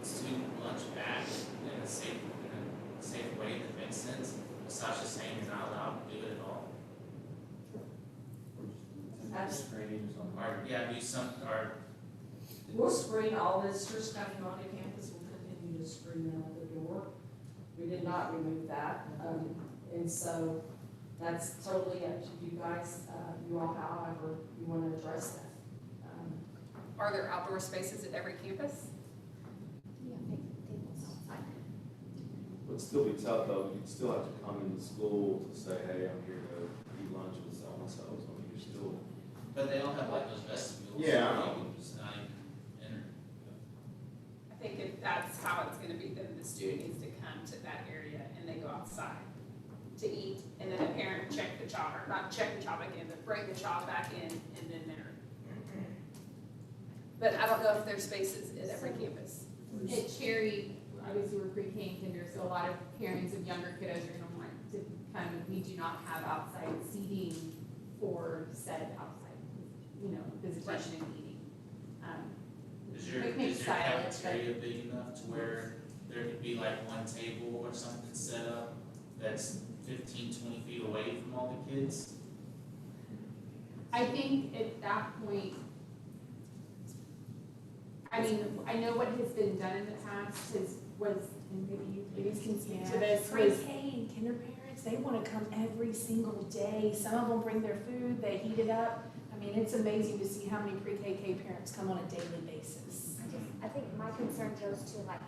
student lunch back in a safe way that makes sense, besides just saying you're not allowed to do it at all? Training or something. Or, yeah, do some, or, We'll screen all visitors coming onto campus, we'll continue to screen them at the door. We did not remove that, and so that's totally up to you guys, you all, however you want to address that. Are there outdoor spaces at every campus? Yeah, tables outside. Would still be tough though, you'd still have to come into school to say, hey, I'm here to eat lunch with so-and-so, so you're still. but they all have like those vestibules. Yeah, I so know. you can just not even enter. I think if that's how it's gonna be, then the student needs to come to that area and they go outside to eat, and then the parent check the child, or not check the child back in, but bring the child back in, and then they're. But I don't know if there's spaces at every campus. At Cherry, obviously we're pre-K and kinder, so a lot of parents of younger kiddos are gonna want to come. We do not have outside seating for said outside, visitation and eating. Is your Picnic style, it's cafeteria big enough to where there could be like one table or something set up that's 15, 20 feet away from all the kids? I think at that point, I mean, I know what has been done in the past was, and maybe you can speak to this, was Pre-K and kinder parents, they wanna come every single day. Some of them bring their food, they heat it up. I mean, it's amazing to see how many pre-KK parents come on a daily basis. I think my concern goes to like,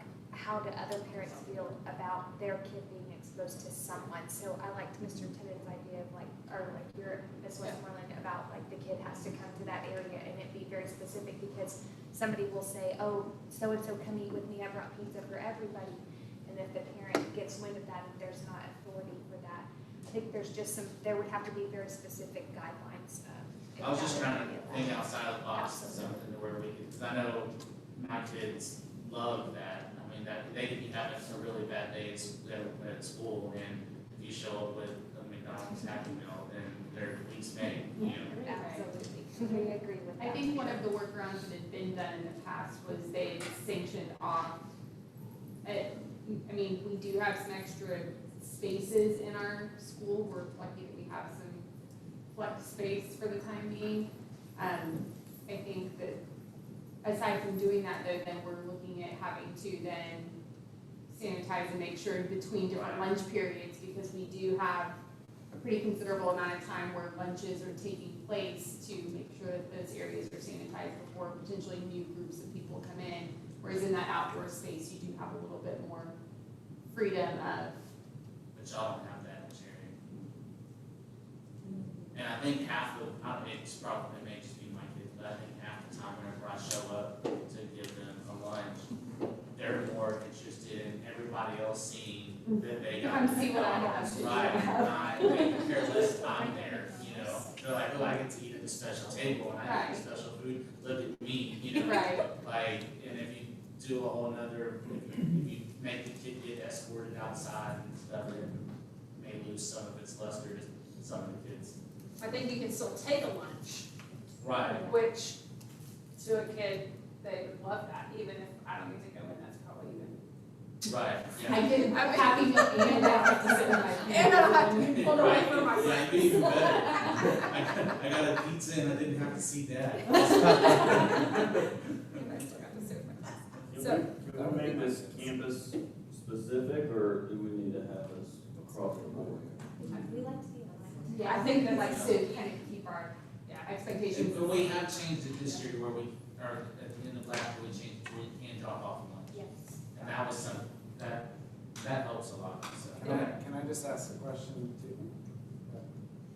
how do other parents feel about their kid being exposed to someone? So I liked Mr. Tennant's idea of like, or like your, Ms. Westmoreland, about like the kid has to come to that area and it be very specific, because somebody will say, oh, so-and-so come eat with me, I brought pizza for everybody. And if the parent gets wind of that, and there's not authority for that, I think there's just some, there would have to be very specific guidelines. I was just trying to think out. outside of the box, or something to where we could, because I know my kids love that. I mean, that they could be having a really bad day at school, and if you show up with a McDonald's Happy Meal, then their week's made, you know. Absolutely, I agree with that. I think one of the workarounds that had been done in the past was they sanctioned off. I mean, we do have some extra spaces in our school. We're lucky that we have some flex space for the time being. I think that aside from doing that though, then we're looking at having to then sanitize and make sure between different lunch periods, because we do have a pretty considerable amount of time where lunches are taking place, to make sure that those areas are sanitized before potentially new groups of people come in. Whereas in that outdoor space, you do have a little bit more freedom of. But y'all don't have that, Jerry. And I think half of, I mean, it's probably, it may just be my kids, but I think half the time whenever I show up to give them a lunch, they're more interested in everybody else seeing that they got. Come see what I have to do. Right, they could care less, I'm there, you know, they're like, oh, I get to eat at a special table, and I eat special food, look at me, you know? Right. Like, and if you do a whole nother, if you make the kid get escorted outside and stuff, it may lose some of its luster to some of the kids. I think you can still take a lunch, Right. which to a kid, they would love that, even if I don't need to go in, that's probably even. Right, I yeah. did happy meal and I have to sit in my. And I don't have to be pulled away Right, from my yeah, friends. it'd be even better. I got a pizza and I didn't have to see Dad. And I still got to sit with my class. So- Can we make this campus specific, or do we need to have this across the board? We like to be on. Yeah, I think that like to kind of keep our expectations. But we have changed it this year where we, or at the end of last year, we changed it where you can drop off lunch. Yes. And that was some, that helps a lot, so. Can I just ask a question too?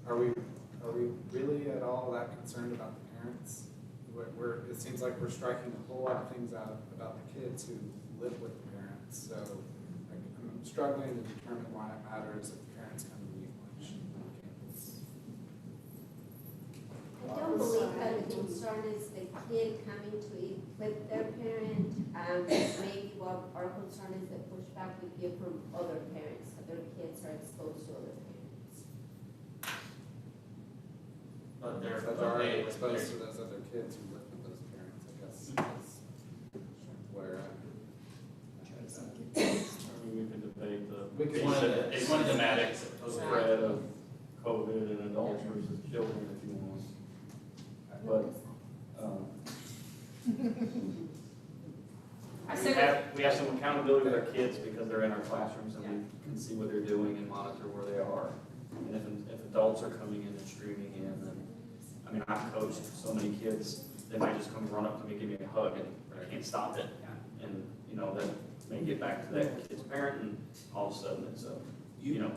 Are we really at all that concerned about the parents? It seems like we're striking a whole lot of things out about the kids who live with the parents, so I'm struggling to determine why it matters if the parents come to eat lunch on campus. I don't believe that the concern is the kid coming to eat with their parent. Maybe what our concern is the pushback we get from other parents, other kids are exposed to other parents. But they're, But they're already exposed to those other kids who live with those parents, I guess, is where I mean, we could debate We could- it's one of the medics. spread of COVID in adults versus children, if you want. But, I say that, we have some accountability with our kids because they're in our classrooms and we can see what they're doing and monitor where they are. And if adults are coming in and streaming in, then, I mean, I've coached so many kids, they might just come run up to me, give me a hug, and I can't stop it. And, you know, that may get back to that kid's parent, and all of a sudden it's a, you know,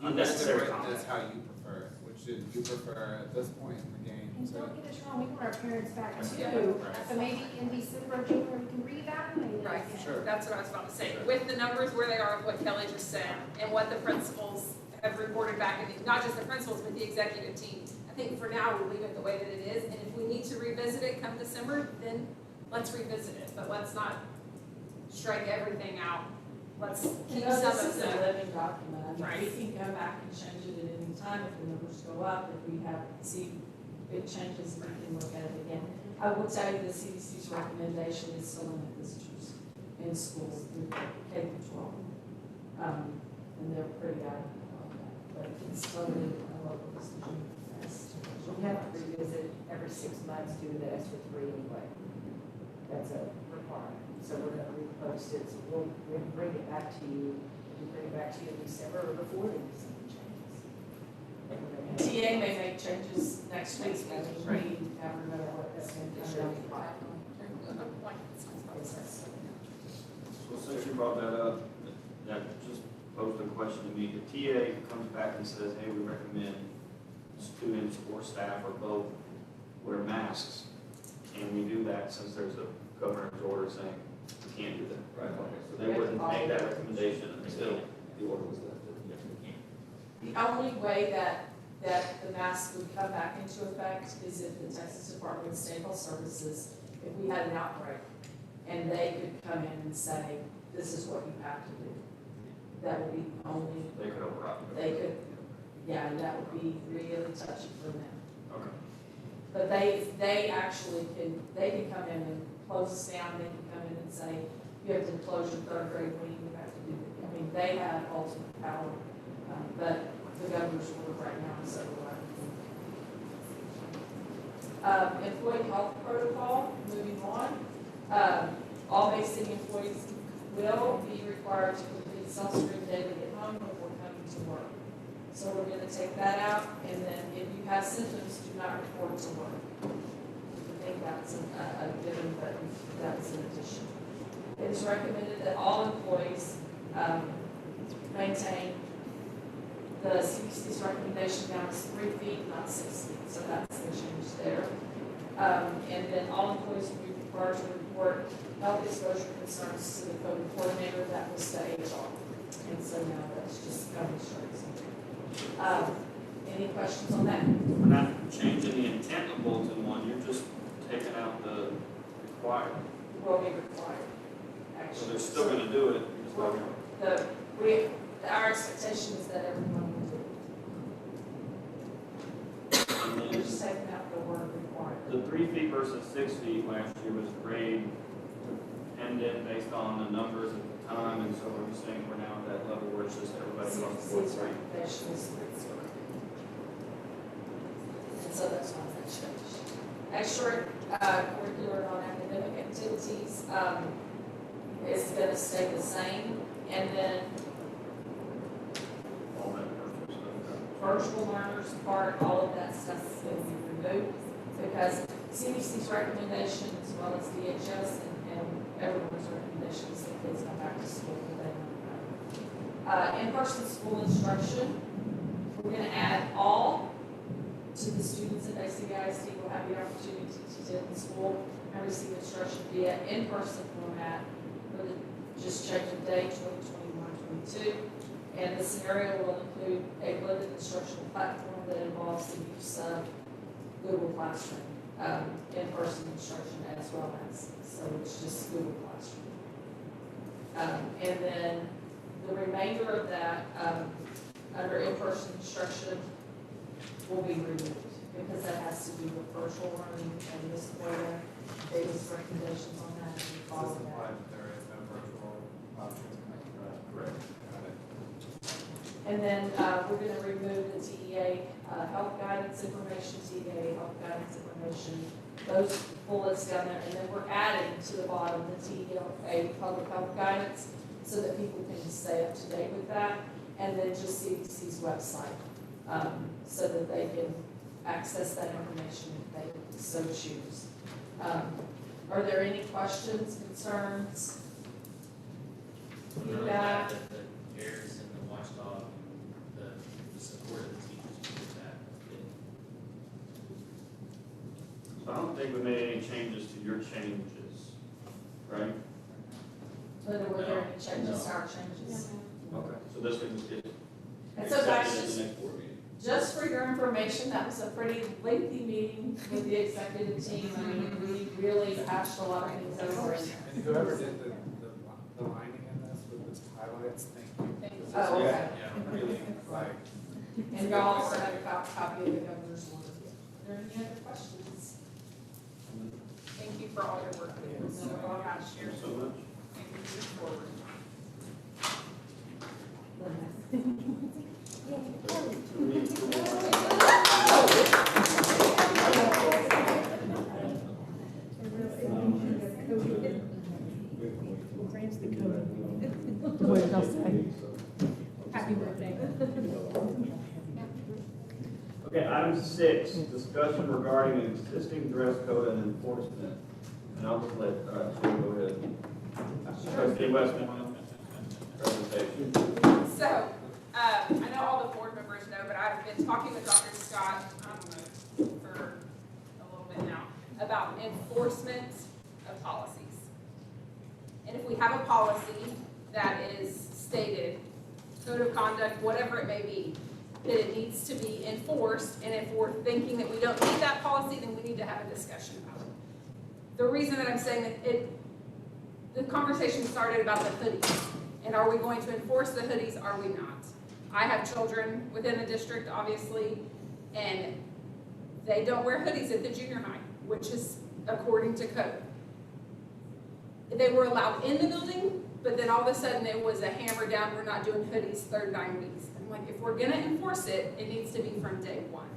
unnecessary That's comment. how you prefer, which did you prefer at this point in the game And to? don't get us wrong, we want our parents back Yeah. too, so maybe in December, January, we can reevaluate it. right, again. Sure. that's what I was about to say. With the numbers where they are, what Kelly just said, and what the principals have reported back, and not just the principals, but the executive team, I think for now, we'll leave it the way that it is, and if we need to revisit it come December, then let's revisit it, but let's not strike everything out. Let's keep You know, some this of is a them. living document. I mean, Right. we can go back and change it at any time if the numbers go up, if we have, see big changes, we can look at it again. I will tell you the CDC's recommendation is to limit visitors in schools through K through 12. And they're pretty adamant about that, but it's totally a local decision. We have to revisit every 6 months due to the ESER 3 anyway. That's a requirement. So we're gonna repost it, so we'll bring it back to you, we'll bring it back to you in December or before the December changes. And we're gonna have- TA may make changes next week, I mean, we never know what that's going to come down to. Like, So say that you brought that up, that just posed a question to me. The TA comes back and says, hey, we recommend students or staff or both wear masks. Can we do that since there's a governor's order saying we can't do that? Right. Okay, so they wouldn't make that recommendation until the order was lifted. Yes, we can. The only way that the mask would come back into effect is if the Texas Department of State Health Services, if we had an outbreak, and they could come in and say, this is what you have to do. That would be only, They could override. they could, yeah, and that would be really touchy for them. Okay. But they actually they can come in and close us down, they can come in and say, you have to close your third grade wing, you have to do it. I mean, they have ultimate power, but the governor's order right now is overriding. Employee health protocol, moving on. All Bay City employees will be required to complete self-screen daily at home before coming to work. So we're gonna take that out, and then if you have symptoms, do not report to work. I think that's a given, but that's an addition. It is recommended that all employees, maintain the CDC's recommendation down is 3 feet, not 6 feet, so that's the change there. And then all employees will be required to report health exposure concerns to the COVID coordinator, that was the HR. And so now that's just covered straight. Any questions on that? We're not changing the intent of bulletin one, you're just taking out the required. Will be required, actually. So they're still gonna do it, you're just not gonna- Our expectation is that everyone will do it. And We're then just taking out the word required. the 3 feet versus 6 feet last year was grade dependent based on the numbers at the time, and so we're just saying we're now at that level where it's just everybody across the board. CDC's recommendation is 3 feet. And so that's why that changed. Extra curricular non-academic activities is gonna stay the same, and then All that virtual stuff. virtual learners part, all of that stuff is going to be removed, because CDC's recommendation, as well as DHS and everyone's recommendations, that kids come back to school for that. In-person school instruction, we're going to add all to the students at ACISD will have the opportunity to attend school and receive instruction via in-person format for the just change of date, 2021-22. And the scenario will include a blended instructional platform that involves the use of Google Classroom, in-person instruction as well as, so it's just Google Classroom. And then the remainder of that, under in-person instruction, will be removed, because that has to do with virtual learning, and Ms. Boyer gave us recommendations on that, and we Does follow this apply that. if there is no virtual option? Correct. Got it. And then, we're gonna remove the TEA, health guidance information, TEA health guidance information, those bullets down there, and then we're adding to the bottom the TEA public health guidance, so that people can stay up to date with that, and then just CDC's website, so that they can access that information if they so choose. Are there any questions, concerns? We're really Yeah. glad that the parents and the watchdog, the support of the teachers with that. So I don't think we made any changes to your changes, right? Whether were there any changes, No. our changes? Okay. So this can just get And so guys, accepted at just the next board meeting. Just for your information, that was a pretty lengthy meeting with the executive team. I mean, we really hashed a lot of things over. And whoever did the lining in this with the highlights, thank you. Thank you. This is Oh, okay. Really, like, And y'all also have a copy of the governor's order. Are there any other questions? Thank you for all your work with this over the last year, Thank you so much. and moving forward. Happy birthday. Okay, item 6, discussion regarding existing dress code and enforcement. And I'll just let, Jill go ahead. Trustee Westman. presentation. So, I know all the board members know, but I've been talking with Dr. Scott, for a little bit now, about enforcement of policies. And if we have a policy that is stated, code of conduct, whatever it may be, that it needs to be enforced, and if we're thinking that we don't need that policy, then we need to have a discussion about it. The reason that I'm saying that the conversation started about the hoodies, and are we going to enforce the hoodies, are we not? I have children within the district, obviously, and they don't wear hoodies at the junior high, which is according to code. They were allowed in the building, but then all of a sudden it was a hammer down, we're not doing hoodies third 9 weeks. I'm like, if we're gonna enforce it, it needs to be from day one.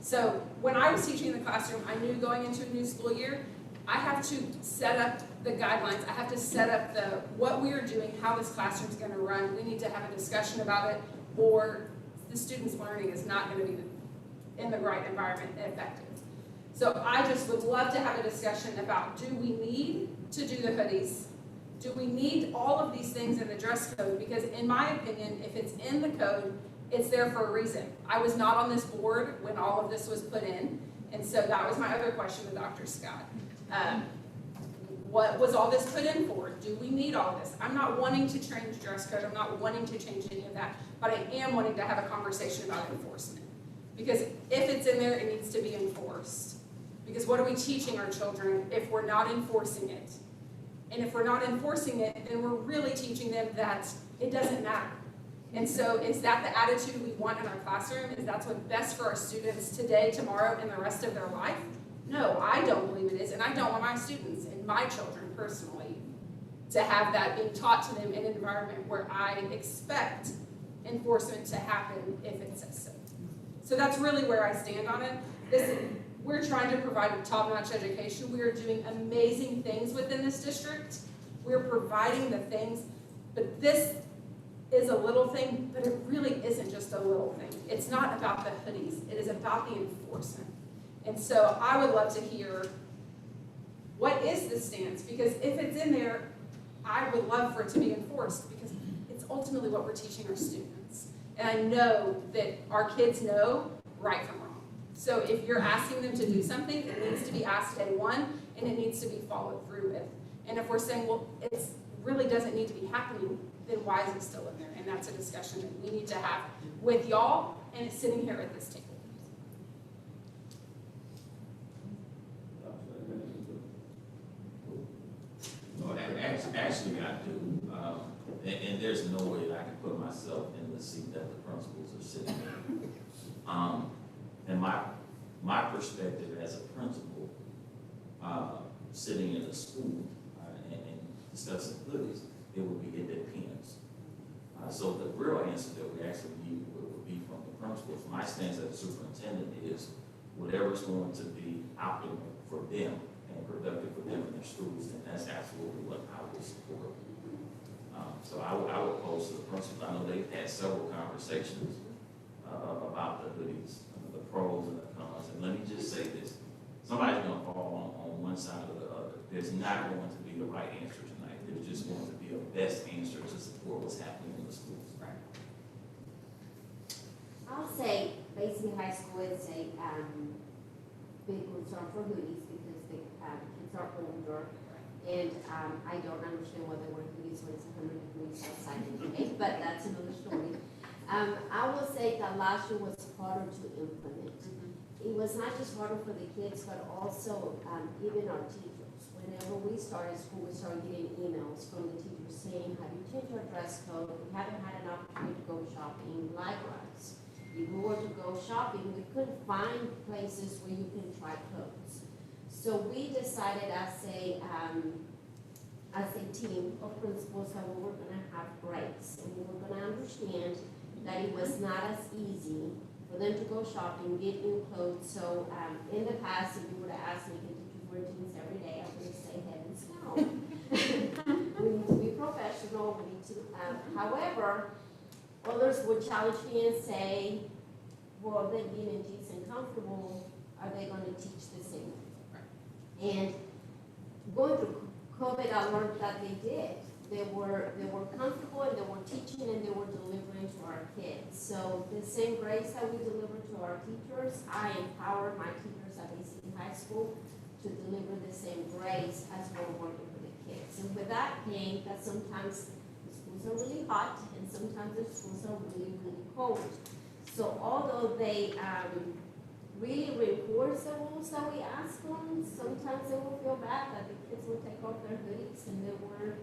So when I was teaching in the classroom, I knew going into a new school year, I have to set up the guidelines, I have to set up what we are doing, how this classroom's gonna run. We need to have a discussion about it, or the students' learning is not gonna be in the right environment and effective. So I just would love to have a discussion about, do we need to do the hoodies? Do we need all of these things in the dress code? Because in my opinion, if it's in the code, it's there for a reason. I was not on this board when all of this was put in, and so that was my other question to Dr. Scott. What was all this put in for? Do we need all this? I'm not wanting to change dress code, I'm not wanting to change any of that, but I am wanting to have a conversation about enforcement. Because if it's in there, it needs to be enforced. Because what are we teaching our children if we're not enforcing it? And if we're not enforcing it, then we're really teaching them that it doesn't matter. And so is that the attitude we want in our classroom? Is that what's best for our students today, tomorrow, and the rest of their life? No, I don't believe it is, and I don't want my students and my children personally to have that being taught to them in an environment where I expect enforcement to happen if it says so. So that's really where I stand on it. We're trying to provide a top-notch education. We are doing amazing things within this district. We're providing the things, but this is a little thing, but it really isn't just a little thing. It's not about the hoodies. It is about the enforcement. And so I would love to hear, what is the stance? Because if it's in there, I would love for it to be enforced, because it's ultimately what we're teaching our students. And I know that our kids know right from wrong. So if you're asking them to do something, it needs to be asked day one, and it needs to be followed through with. And if we're saying, well, it really doesn't need to be happening, then why is it still in there? And that's a discussion that we need to have with y'all, and it's sitting here at this table. No, actually, I do. And there's no way that I can put myself in the seat that the principals are sitting in. And my perspective as a principal, sitting in a school and discussing hoodies, it would be, it depends. So the real answer that we actually need would be from the principals. My stance as a superintendent is whatever's going to be optimal for them and productive for them and their schools, and that's absolutely what I would support. So I would pose to the principal. I know they've had several conversations about the hoodies, the pros and the cons. And let me just say this: somebody's going to fall on one side or the other. There's not going to be the right answer tonight. There's just going to be a best answer to support what's happening in the schools. I'll say, basically, high school is a big concern for hoodies because the kids are older. And I don't understand why they wear hoodies when it's 100 degrees outside in the day, but that's another story. I will say that last year was harder to implement. It was not just harder for the kids, but also even our teachers. Whenever we started school, we started getting emails from the teachers saying, have you changed our dress code? We haven't had an opportunity to go shopping. Likewise, if we were to go shopping, we couldn't find places where you can try clothes. So we decided as a team of principals that we were gonna have breaks, and we were gonna understand that it was not as easy for them to go shopping, get new clothes. So in the past, if you would have asked me, did you wear jeans every day? I would have said, heavens no. We need to be professional, we need to, however, others would challenge me and say, well, then being in jeans and comfortable, are they gonna teach the same thing? And going through COVID, I learned that they did. they were comfortable and they were teaching and they were delivering to our kids. So the same grace that we deliver to our teachers, I empower my teachers at AC High School to deliver the same grace as we're working with the kids. And with that came that sometimes the schools are really hot and sometimes the schools are really, really cold. So although they really reinforce the rules that we ask them, sometimes they will feel bad that the kids will take off their hoodies and they were,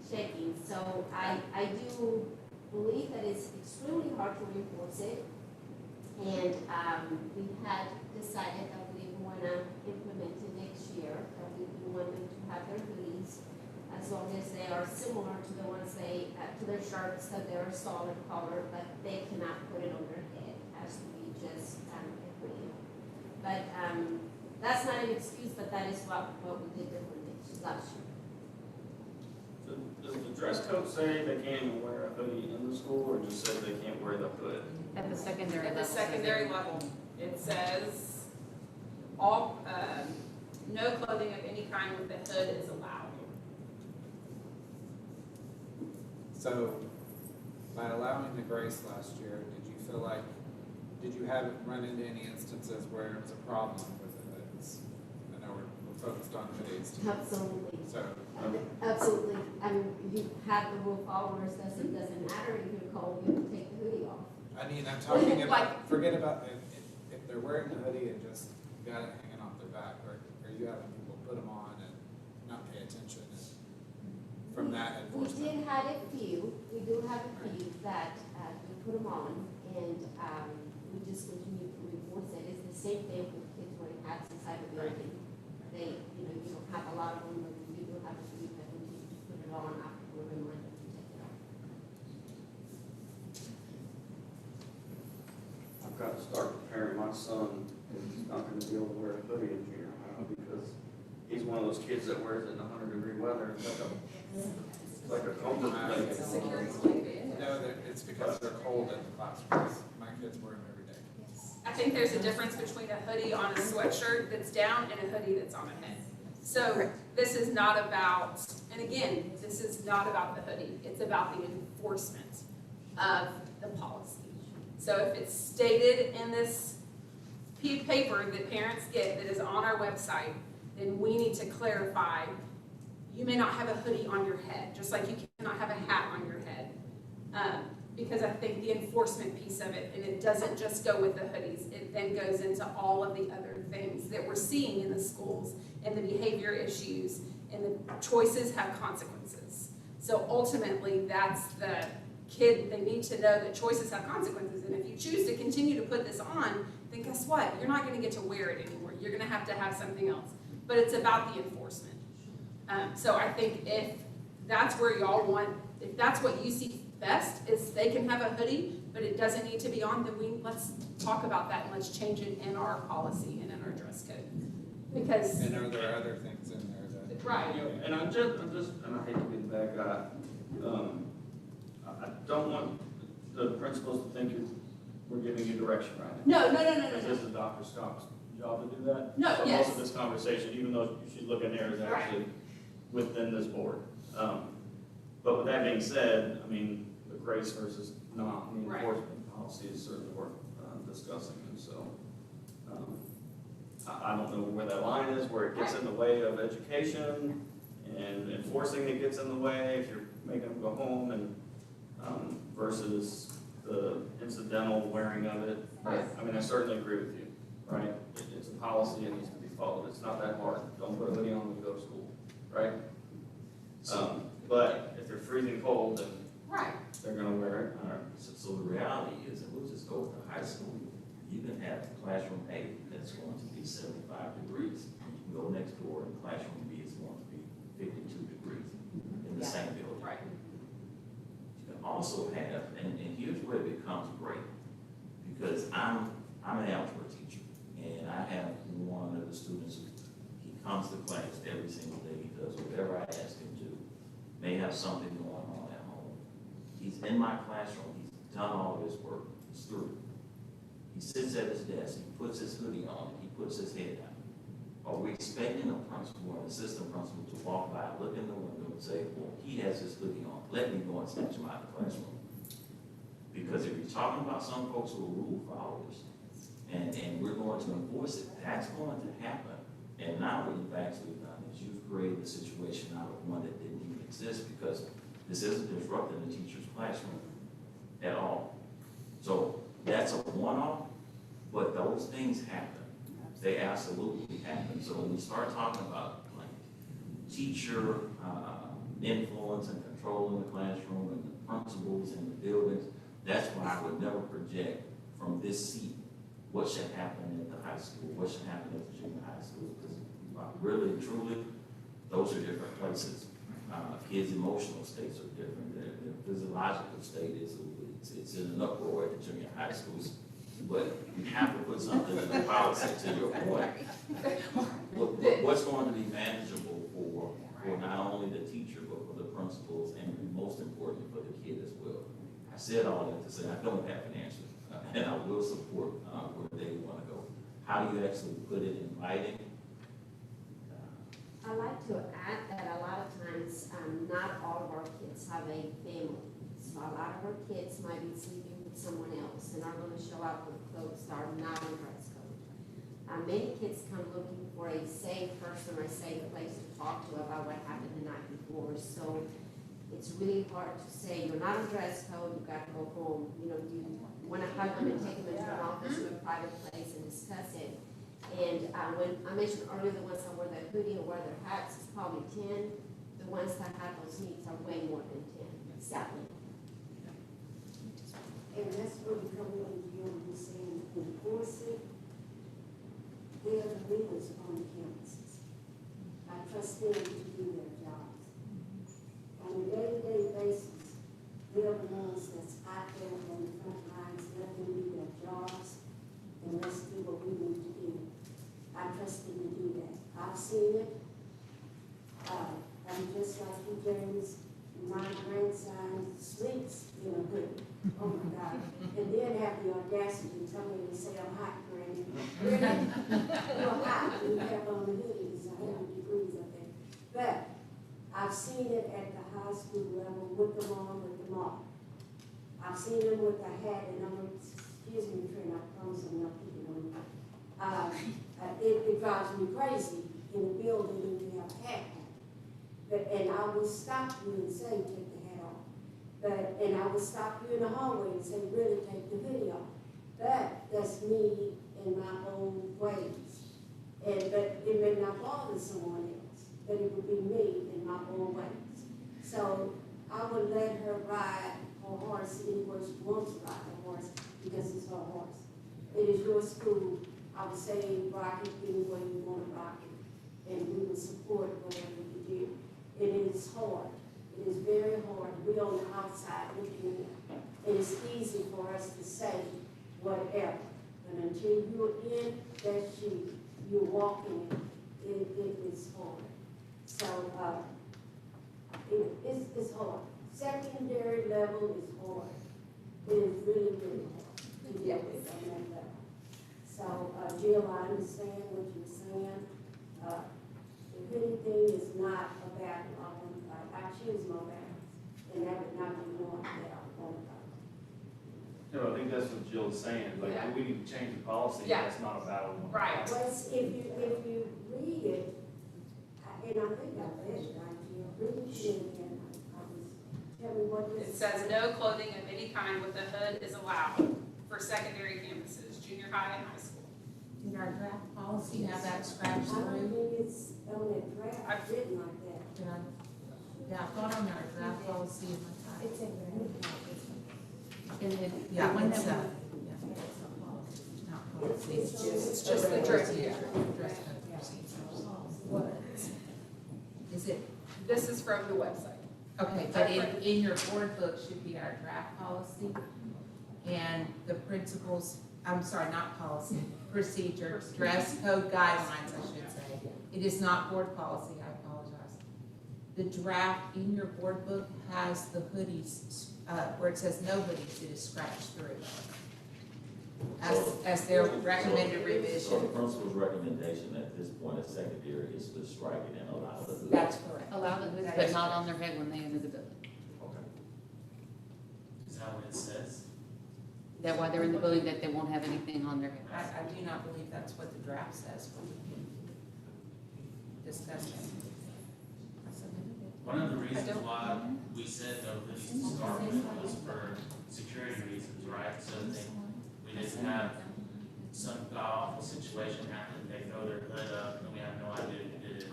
shaking. So I do believe that it's extremely hard to reinforce it. And we had decided that we want to implement it next year, that we want them to have their hoodies as long as they are similar to the ones to their shirts, that they are solid color, but they cannot put it on their head. It has to be just a hoodie. But that's not an excuse, but that is what we did differently last year. So does the dress code say they can't even wear a hoodie in the school, or just says they can't wear the hood? At the secondary At level. the secondary level, it says, all, no clothing of any kind with the hood is allowed. So, by allowing the grace last year, did you have run into any instances where it was a problem with the hoods? I know we're focused on hoodies. Absolutely. So, Absolutely. I mean, you have the rule followers, it doesn't matter if you're cold, you have to take the hoodie off. I mean, I'm talking about, forget about if they're wearing the hoodie and just got it hanging off their back, or are you having people put them on and not pay attention from that We enforcement? did have a few, we do have a few that we put them on, and we just continue to reinforce it. It's the same thing with kids wearing hats inside the building. They, you don't have a lot of them, but you do have a few that continue to put it on after we're reminded to take it off. I've got to start preparing my son, he's not gonna be able to wear a hoodie in junior high, because he's one of those kids that wears it in 100-degree weather. It's like a comfort blanket. It's a security blanket. No, it's because they're cold in the classrooms. My kids wear them every day. I think there's a difference between a hoodie on a sweatshirt that's down and a hoodie that's on a head. So this is not about, and again, this is not about the hoodie. It's about the enforcement of the policy. So if it's stated in this paper that parents get that is on our website, then we need to clarify, you may not have a hoodie on your head, just like you cannot have a hat on your head. Because I think the enforcement piece of it, and it doesn't just go with the hoodies, it then goes into all of the other things that we're seeing in the schools, and the behavior issues, and the choices have consequences. So ultimately, that's the kid, they need to know that choices have consequences, and if you choose to continue to put this on, then guess what? You're not gonna get to wear it anymore. You're gonna have to have something else. But it's about the enforcement. So I think if that's where y'all want, if that's what you see best, is they can have a hoodie, but it doesn't need to be on, then let's talk about that and let's change it in our policy and in our dress code. Because. And are there other things in there that? Right. And and I hate to be the bad guy, I don't want the principals to think we're giving you direction right now. No. Because this is Dr. Scott's job to do that. No, So yes. most of this conversation, even though you should look in there, is actually within this board. But with that being said, I mean, the grace versus not, the Right. enforcement policy is certainly worth discussing, and so, I don't know where that line is, where it gets in the way of education, and enforcing it gets in the way, if you're making them go home, and, versus the incidental wearing of it. Right. I mean, I certainly agree with you, right? It's a policy, it needs to be followed, it's not that hard, don't put a hoodie on when you go to school, right? But if they're freezing cold, then Right. they're gonna wear it. So the reality is, and we'll just go with the high school, you can have classroom A that's going to be 75 degrees. You can go next door and classroom B is going to be 52 degrees in the same building. Right. You can also have, and here's where it becomes great, because I'm an algebra teacher, and I have one of the students who, he comes to class every single day, he does whatever I ask him to, may have something going on at home. He's in my classroom, he's done all of his work, he's through. He sits at his desk, he puts his hoodie on, he puts his head down. Are we expecting a principal or an assistant principal to walk by, look in the window and say, well, he has his hoodie on, let me go and snatch him out of the classroom? Because if you're talking about some folks who are rule followers, and we're going to enforce it, that's going to happen. And now what you've actually done is you've created a situation out of one that didn't even exist, because this isn't disrupting the teacher's classroom at all. So that's a one-off, but those things happen. They absolutely happen. So when we start talking about like teacher influence and control in the classroom and the principals and the buildings, that's why I would never project from this seat what should happen at the high school, what should happen at the junior high school. Because really, truly, those are different places. Kids' emotional states are different. Their physiological state is it's in an uproar at the junior high schools. But you have to put something in the policy to your point. What's going to be manageable for not only the teacher, but for the principals, and most importantly, for the kid as well. I said all that to say I don't have an answer, and I will support where they want to go. How do you actually put it in writing? I like to add that a lot of times, not all of our kids have a family. So a lot of our kids might be sleeping with someone else and are going to show up with clothes that are not in dress code. Many kids come looking for a safe person or a safe place to talk to about what happened the night before. So it's really hard to say, you're not in dress code, you've got to go home. You know, you want to hug them and take them into an office or a private place and discuss it. And when I mentioned earlier, the ones that wear their hoodie or wear their hats is probably 10. The ones that have those needs are way more than 10, sadly. And that's where we come in, you're saying, enforce it. They are the leaders on the campuses. I trust them to do their jobs. On a day-to-day basis, they are the ones that's out there on the front lines, let them do their jobs, and let's do what we need to do. I trust them to do that. I've seen it. I'm just like you, James. My grandson sleeps in a hoodie. Oh my God. And then have the audacity to come in and say, I'm hot, Granny. Really? You're hot. You have on the hoodie. It's 100 degrees up there. But I've seen it at the high school level with them on, with them off. I've seen them with a hat, and excuse me, Trent, I promise I'm not picking on you. It drives me crazy in the building when you have a hat. And I will stop you and say, take the hat off. And I will stop you in the hallway and say, really take the hoodie off. But that's me in my own ways. But it may not bother someone else, but it would be me in my own ways. So I would let her ride her horse anywhere she wants to ride her horse because it's her horse. It is your school. I would say rock it any way you want to rock it, and we will support whatever you do. It is hard. It is very hard. We're on the outside looking in. It is easy for us to say whatever, but until you're in that shoe, you're walking it is hard. So it's hard. Secondary level is hard. It is really, really hard to deal with on that level. So, Jill, I understand what you're saying. The hoodie thing is not a battle. I choose my battles, and that would not be one that I want about. No, I think that's what Jill's saying, like, Yeah. we need to change the policy, Yeah. that's not a battle. Right. But if you read it, and I think I read it right here, read it again, tell me what It this says no clothing of any kind with a hood is allowed for secondary campuses, junior high and high school. In our draft policy, have that scratched I don't through. think it's on that draft written like that. Did I- Yeah, I thought on our draft policy. It's in there. And then, Yeah, when it's, that- not policy, it's It's just the dress, yeah. Dress code procedures. What? Is it, This is from the website. okay, but in your board book should be our draft policy and the principals, I'm sorry, not policy, procedure, dress code guidelines, I should say. It is not board policy, I apologize. The draft in your board book has the hoodies, where it says no hoodies, it is scratched through. as their So recommended the revision. principal's recommendation at this point at secondary is to strike it and allow the hood. That's correct. Allow the hoods, That but is not correct. on their head when they enter the building. Okay. Is that what it says? That while they're in the building, that they won't have anything on their I, head. I do not believe that's what the draft says, but we can discuss that. One of the reasons don't- why we said no hoodies to start with was for security reasons, right? So that we didn't have some god-awful situation happen, they throw their hood up, and we have no idea who did it.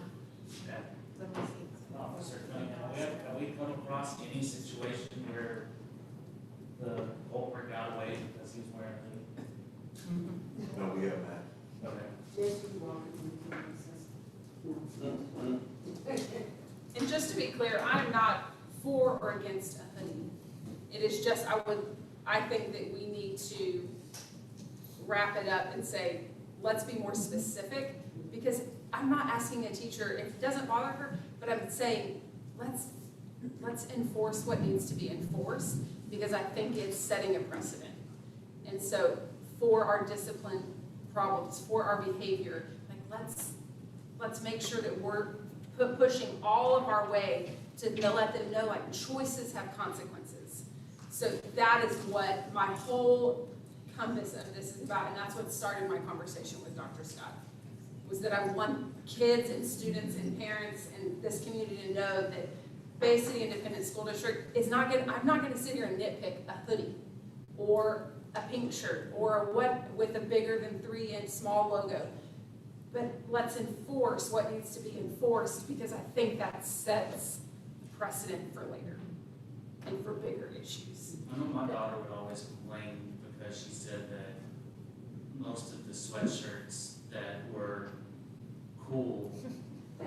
Officer Cunningham, have we come across any situation where the culprit got away because he's wearing a hoodie? No, we have not. Okay. Just be walking in And just to be clear, I'm not for or against a hoodie. It is just, I think that we need to wrap it up and say, let's be more specific, because I'm not asking a teacher, if it doesn't bother her, but I'm saying, let's enforce what needs to be enforced, because I think it's setting a precedent. And so, for our discipline problems, for our behavior, like, let's make sure that we're pushing all of our way to let them know, like, choices have consequences. So that is what my whole compass of this is about, and that's what started my conversation with Dr. Scott, was that I want kids and students and parents and this community to know that Bay City Independent School District is not gonna, I'm not gonna sit here and nitpick a hoodie or a pink shirt or what with a bigger than 3-inch small logo. But let's enforce what needs to be enforced, because I think that sets precedent for later and for bigger issues. I know my daughter would always complain because she said that most of the sweatshirts that were cool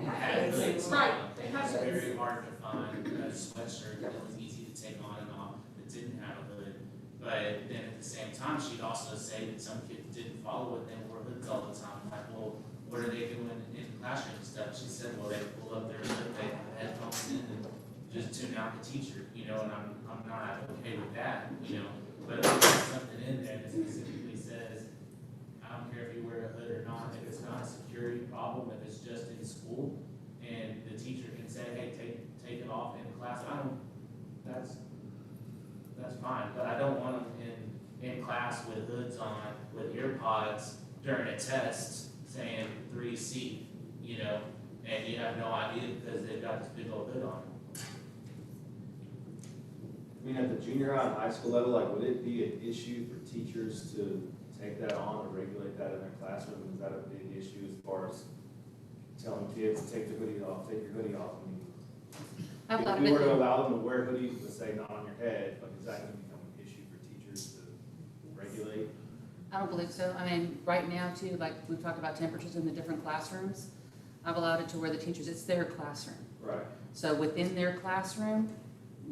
had hoods on. Right, they It have was hoods. very hard to find a sweatshirt that was easy to take on and off, that didn't have a hood. But then at the same time, she'd also say that some kids didn't follow it, they wore hoods all the time. I'm like, well, what are they doing in the classroom and stuff? She said, well, they pull up their hood, they have headphones in and just tune out the teacher, you know, and I'm not okay with that, you know. But if there's something in there that specifically says, I don't care if you wear a hood or not, if it's not a security problem, if it's just in school, and the teacher can say, hey, take it off in class, that's fine, but I don't want them in class with hoods on, with ear pods during a test saying 3C, you know, and you have no idea because they've got this big old hood on. I mean, at the junior high and high school level, like, would it be an issue for teachers to take that on or regulate that in their classroom? Is that a big issue as far as telling kids, take the hoodie off, take your hoodie off? I mean, I've thought if of we were to it, allow them to wear hoodies, but say not on your head, like, is that gonna become an issue for teachers to regulate? I don't believe so. I mean, right now too, like we've talked about temperatures in the different classrooms, I've allowed it to where the teachers, it's their classroom. Right. So within their classroom,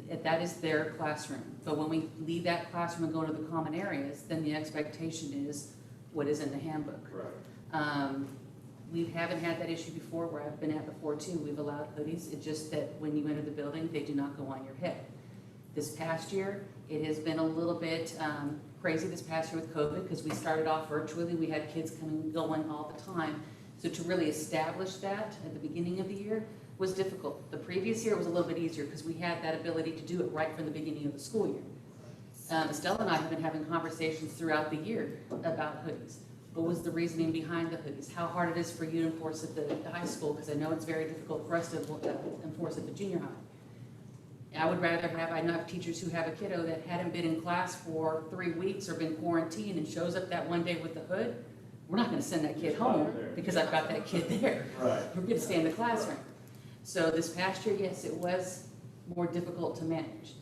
that is their classroom. But when we leave that classroom and go to the common areas, then the expectation is what is in the handbook. Right. We haven't had that issue before, where I've been at before too. We've allowed hoodies. It's just that when you enter the building, they do not go on your head. This past year, it has been a little bit crazy this past year with COVID, because we started off virtually. We had kids coming and going all the time. So to really establish that at the beginning of the year was difficult. The previous year was a little bit easier because we had that ability to do it right from the beginning of the school year. Estella and I have been having conversations throughout the year about hoodies. What was the reasoning behind the hoodies? How hard it is for you to enforce at the high school, because I know it's very difficult for us to enforce at the junior high. I would rather have, I know I have teachers who have a kiddo that hadn't been in class for 3 weeks or been quarantined and shows up that one day with the hood. We're not gonna send that kid home because I've got that kid there. Right. We're gonna stay in the classroom. So this past year, yes, it was more difficult to manage.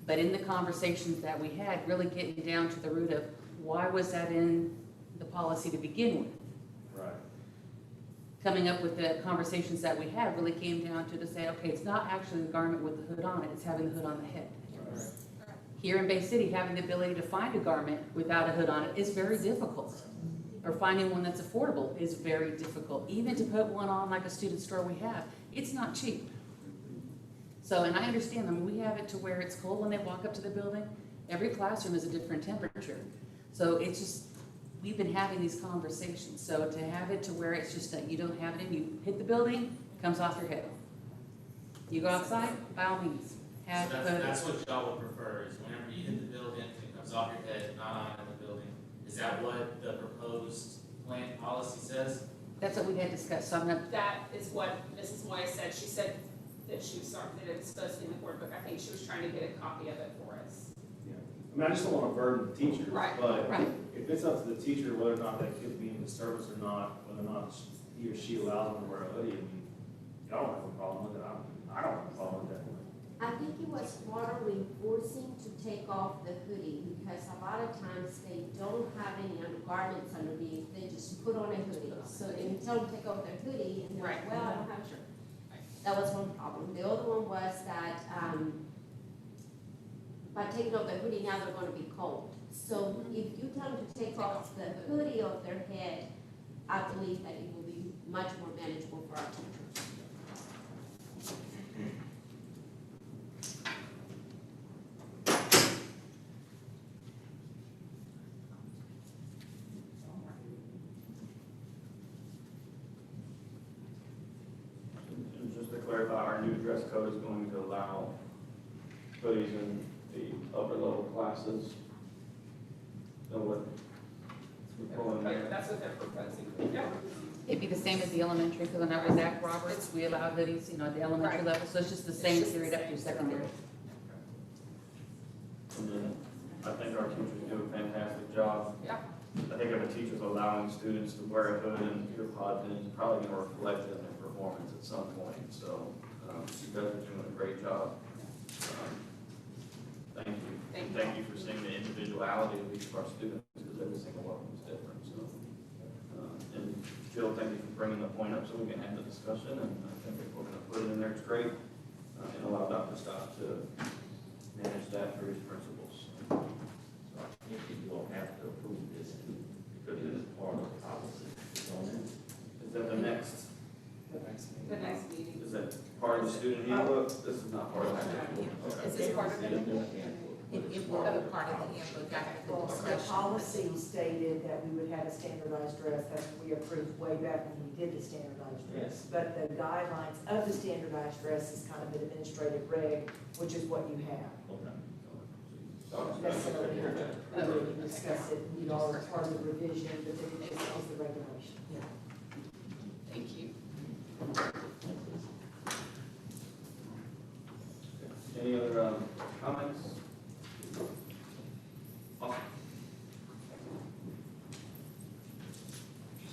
But in the conversations that we had, really getting down to the root of why was that in the policy to begin with? Right. Coming up with the conversations that we had really came down to say, okay, it's not actually the garment with the hood on it, it's having the hood on the head. Right. Here in Bay City, having the ability to find a garment without a hood on it is very difficult. Or finding one that's affordable is very difficult. Even to put one on like a student store we have, it's not cheap. So, and I understand, I mean, we have it to where it's cold when they walk up to the building. Every classroom is a different temperature. So it's just, we've been having these conversations, so to have it to where it's just that you don't have it in, you hit the building, comes off your head. You go outside, by all means, have So hoodies. that's what y'all would prefer, is whenever you hit the building, it comes off your head, not on in the building. Is that what the proposed plan policy says? That's what we had discussed, so I'm not, That is what Mrs. Moya said. She said that she was sorry that it was supposed to be in the board book. I think she was trying to get a copy of it for us. I mean, I just don't want to burden the teachers, Right. but Right. if it's up to the teacher whether or not that kid's being in disturbance or not, whether or not he or she allows them to wear a hoodie, I mean, y'all don't have a problem with it, I don't have a problem with that. I think it was more reinforcing to take off the hoodie, because a lot of times they don't have any undergarments underneath, they just put on a hoodie. So then you tell them to take off their hoodie, and they're like, well, I don't have a shirt. That was one problem. The other one was that, by taking off their hoodie, now they're gonna be cold. So if you tell them to take off the hoodie off their head, I believe that it will be much more manageable for our teachers. And just to clarify, our new dress code is going to allow hoodies in the upper level classes. So what? we're pulling there. That's what they're proposing. Yeah. it'd be the same as the elementary, because when I was at Roberts, we allow hoodies, you know, at the elementary Right. level, so it's just the same period up through secondary. And then I think our teachers do a fantastic job. Yeah. I think if a teacher's allowing students to wear a hood and ear pods, then it's probably gonna reflect in their performance at some point, so, you guys are doing a great job. Thank you. Thank you for seeing the individuality of each of our students, because every single one of them is different, so. And Jill, thank you for bringing the point up so we can have the discussion, and I think if we're gonna put it in there, it's great. And allow Dr. Scott to manage that for his principals. So I think you don't have to approve this because it is part of the policy. Is that the next, The next meeting. The next meeting. is that part of the student handbook? This is not part of that. Is this part of it? It will be part of the handbook after the Well, the discussion. policy stated that we would have a standardized dress, that's what we approved way back when we did the standardized dress. But the guidelines of the standardized dress is kind of an administrative reg, which is what you have. Necessarily, we didn't discuss it, you know, as part of the revision, but then it just is the regulation. Thank you. Any other, comments? Awesome.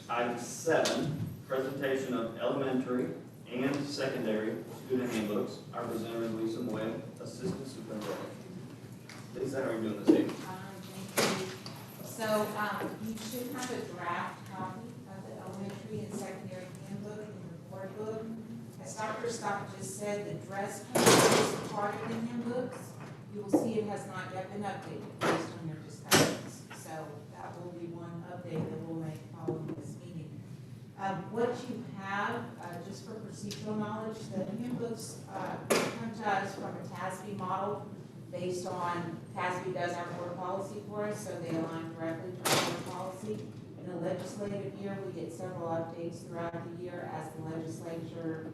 Item 7, presentation of elementary and secondary student handbooks. Our presenter is Lisa Moya, Assistant Superintendent. Lisa, how are you doing this evening? Thank you. So, you should have a draft copy of the elementary and secondary handbook in your board book. As Dr. Scott just said, the dress code is part of the handbooks. You will see it has not yet been updated based on your discussions. So that will be one update that we'll make following this meeting. What you have, just for procedural knowledge, the handbooks come to us from a TASB model based on, TASB does our board policy for us, so they align directly to our board policy. In a legislative year, we get several updates throughout the year as the legislature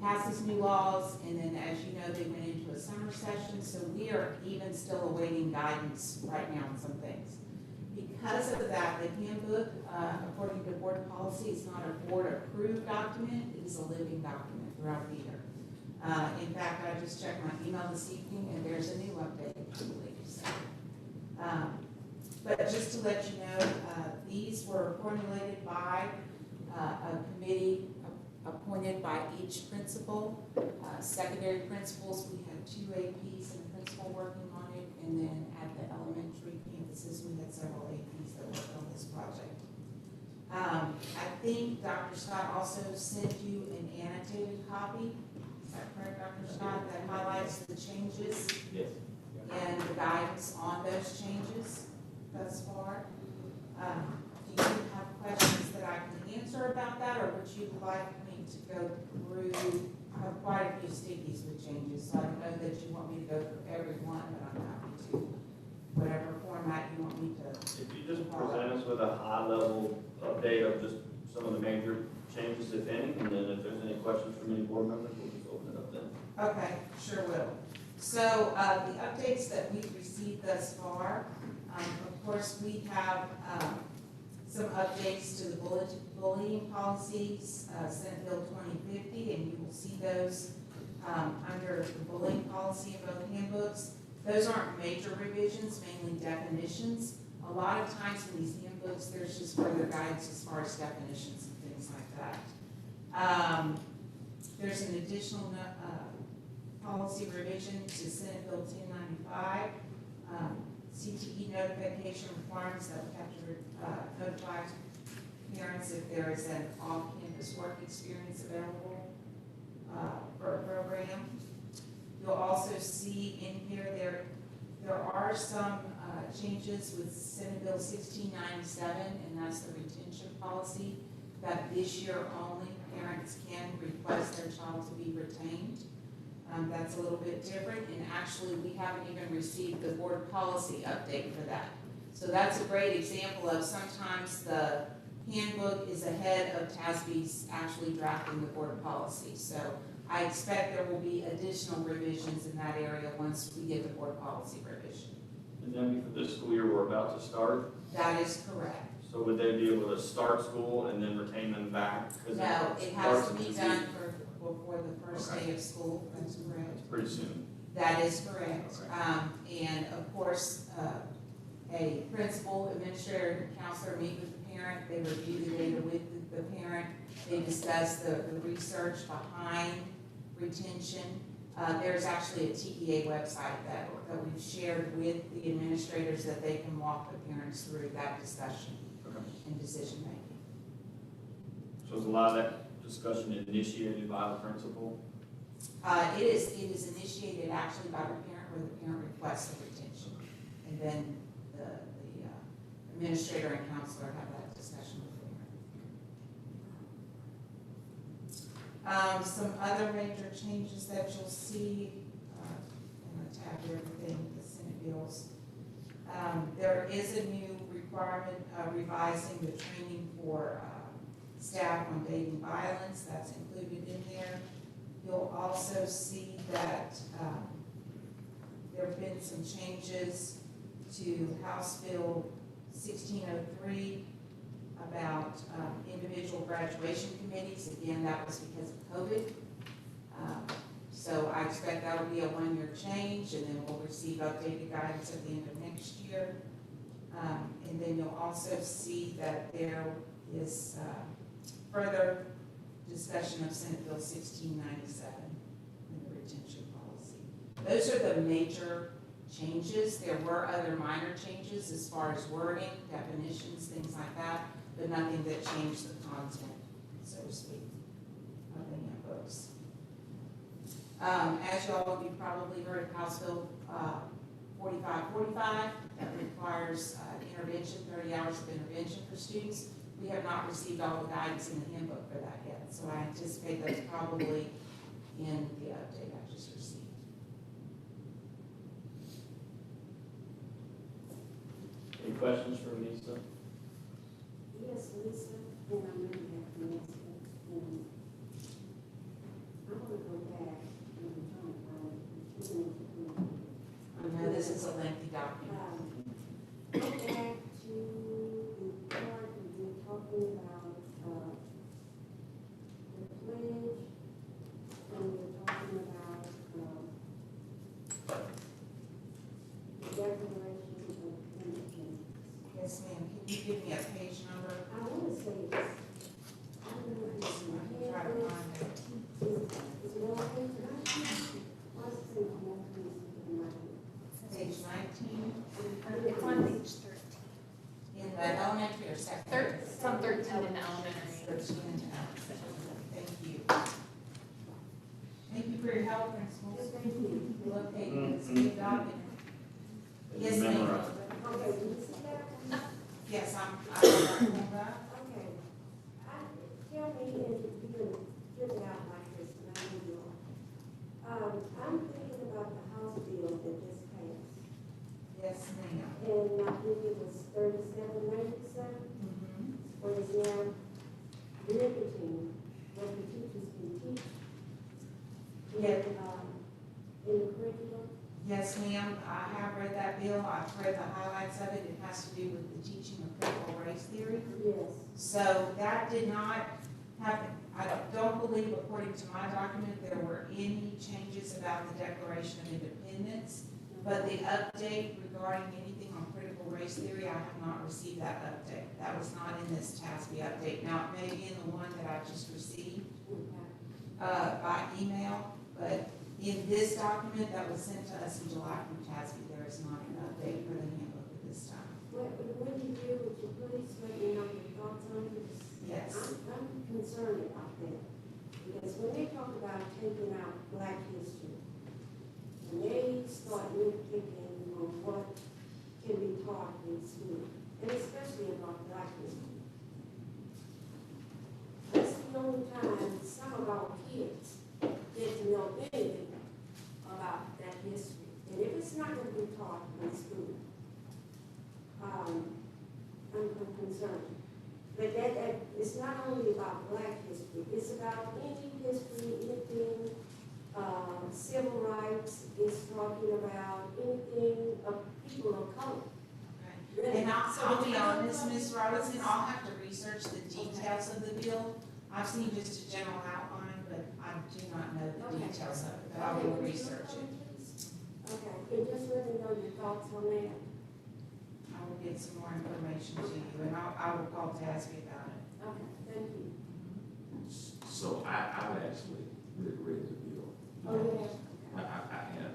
passes new laws, and then as you know, they went into a summer session, so we are even still awaiting guidance right now on some things. Because of that, the handbook, according to board policy, is not a board-approved document, it is a living document throughout the year. In fact, I just checked my email this evening, and there's a new update, I believe, so. But just to let you know, these were formulated by a committee appointed by each principal. Secondary principals, we had 2 APs and a principal working on it, and then at the elementary campuses, we had several APs that worked on this project. I think Dr. Scott also sent you an annotated copy. Is that correct, Dr. Scott, that highlights the changes? Yes. And the guidance on those changes thus far. Do you have questions that I can answer about that, or would you like me to go through? I have quite a few stickies with changes, so I don't know that you want me to go through every one, but I'm happy to. whatever format you want me to. If you just present us with a high-level update of just some of the major changes, if any, and then if there's any questions from any board members, we'll just open it up then. Okay, sure will. So, the updates that we've received thus far, of course, we have, some updates to the bullying policies, Senate Bill 2050, and you will see those, under the bullying policy in both handbooks. Those aren't major revisions, mainly definitions. A lot of times in these handbooks, there's just further guidance as far as definitions and things like that. There's an additional, policy revision to Senate Bill 1095, CTE notification requirements that we have to notify parents if there is an off-campus work experience available for a program. You'll also see in here there are some changes with Senate Bill 1697, and that's the retention policy, that this year only parents can request their child to be retained. That's a little bit different, and actually we haven't even received the board policy update for that. So that's a great example of sometimes the handbook is ahead of TASB's actually drafting the board policy. So I expect there will be additional revisions in that area once we get the board policy revision. And then for this school year we're about to start, That is correct. so would they be able to start school and then retain them back? 'Cause No, it has to be done before the first Okay. day of school, that's correct. It's pretty soon. That is correct. Okay. And of course, a principal, administrator, counselor meet with the parent, they review the data with the parent, they discuss the research behind retention. There's actually a TEA website that we've shared with the administrators that they can walk the parents through that discussion Okay. and decision making. So is a lot of that discussion initiated by the principal? It is initiated actually by the parent, where the parent requests the retention. And then the administrator and counselor have that discussion with the parent. Some other major changes that you'll see, I'm gonna tab everything, the Senate bills. There is a new requirement, revising the training for, staff on dating violence, that's included in there. You'll also see that there have been some changes to House Bill 1603 about individual graduation committees. Again, that was because of COVID. So I expect that'll be a one-year change, and then we'll receive updated guidance at the end of next year. And then you'll also see that there is further discussion of Senate Bill 1697 and the retention policy. Those are the major changes. There were other minor changes as far as wording, definitions, things like that, but nothing that changed the content, so to speak, of the handbooks. As y'all, you probably heard of House Bill 4545, that requires intervention, 30 hours of intervention for students. We have not received all the guidance in the handbook for that yet, so I anticipate that's probably in the update I just received. Any questions for Lisa? Yes, Lisa, and I'm really happy to answer it. And I want to go back and try to find I know this is a lengthy document. Go back to the part we were talking about, the pledge, and we were talking about, the declaration of independence. Yes, ma'am. Can you give me a page number? I want to say it's, I don't know if it's in I my can try head, to find it. it's well, I think, what's the thing, I'm not going to in my head. Page 19, It's on page 13. in the elementary or secondary? It's on 13 in the elementary. 13 in the elementary. Thank you. Thank you for your help, principals. Yes, thank you. Locating this big document. Yes, ma'am. Memorize. Okay, do you see that? Yes, I'm pulled up. Okay. Tell me, and you can give it out like this, and I know you are. I'm thinking about the House bill that just passed. Yes, ma'am. And I think it was 37.97, whereas now limiting what the teachers can teach Yeah. in the curriculum. Yes, ma'am, I have read that bill, I've read the highlights of it, it has to do with the teaching of critical race theory. Yes. So that did not happen, I don't believe, according to my document, there were any changes about the Declaration of Independence, but the update regarding anything on critical race theory, I have not received that update. That was not in this TASB update. Now, it may be in the one that I just received by email, but in this document that was sent to us in July from TASB, there is not an update for the handbook at this time. When you deal with your police, let me know your thoughts on this. Yes. I'm concerned about that, because when they talk about taking out black history, when they start nitpicking on what can be taught in school, and especially about black history, that's the only time some of our kids get to know anything about that history. And if it's not going to be taught in school, I'm concerned. But that it's not only about black history, it's about any history, anything, civil rights, it's talking about anything of people of color. Really. And I'll be honest, Ms. Robinson, I'll have to research the details of the bill. I've seen just a general outline, but I do not know the details of it, but I will research it. Okay, and just let me know your thoughts on that. I will get some more information to you, and I will call TASB about it. Okay, thank you. So I've actually read the bill. Oh, yeah. I have.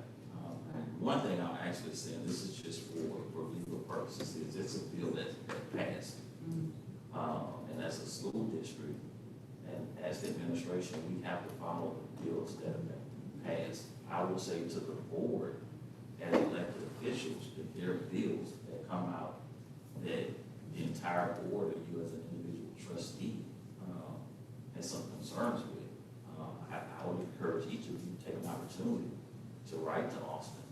One thing I'll actually say, and this is just for legal purposes, is it's a bill that passed. And as a school district, and as the administration, we have to follow the bills that have been passed. I will say to the board, as elected officials, if there are bills that come out that the entire board or you as an individual trustee has some concerns with, I would encourage each of you to take an opportunity to write to Austin,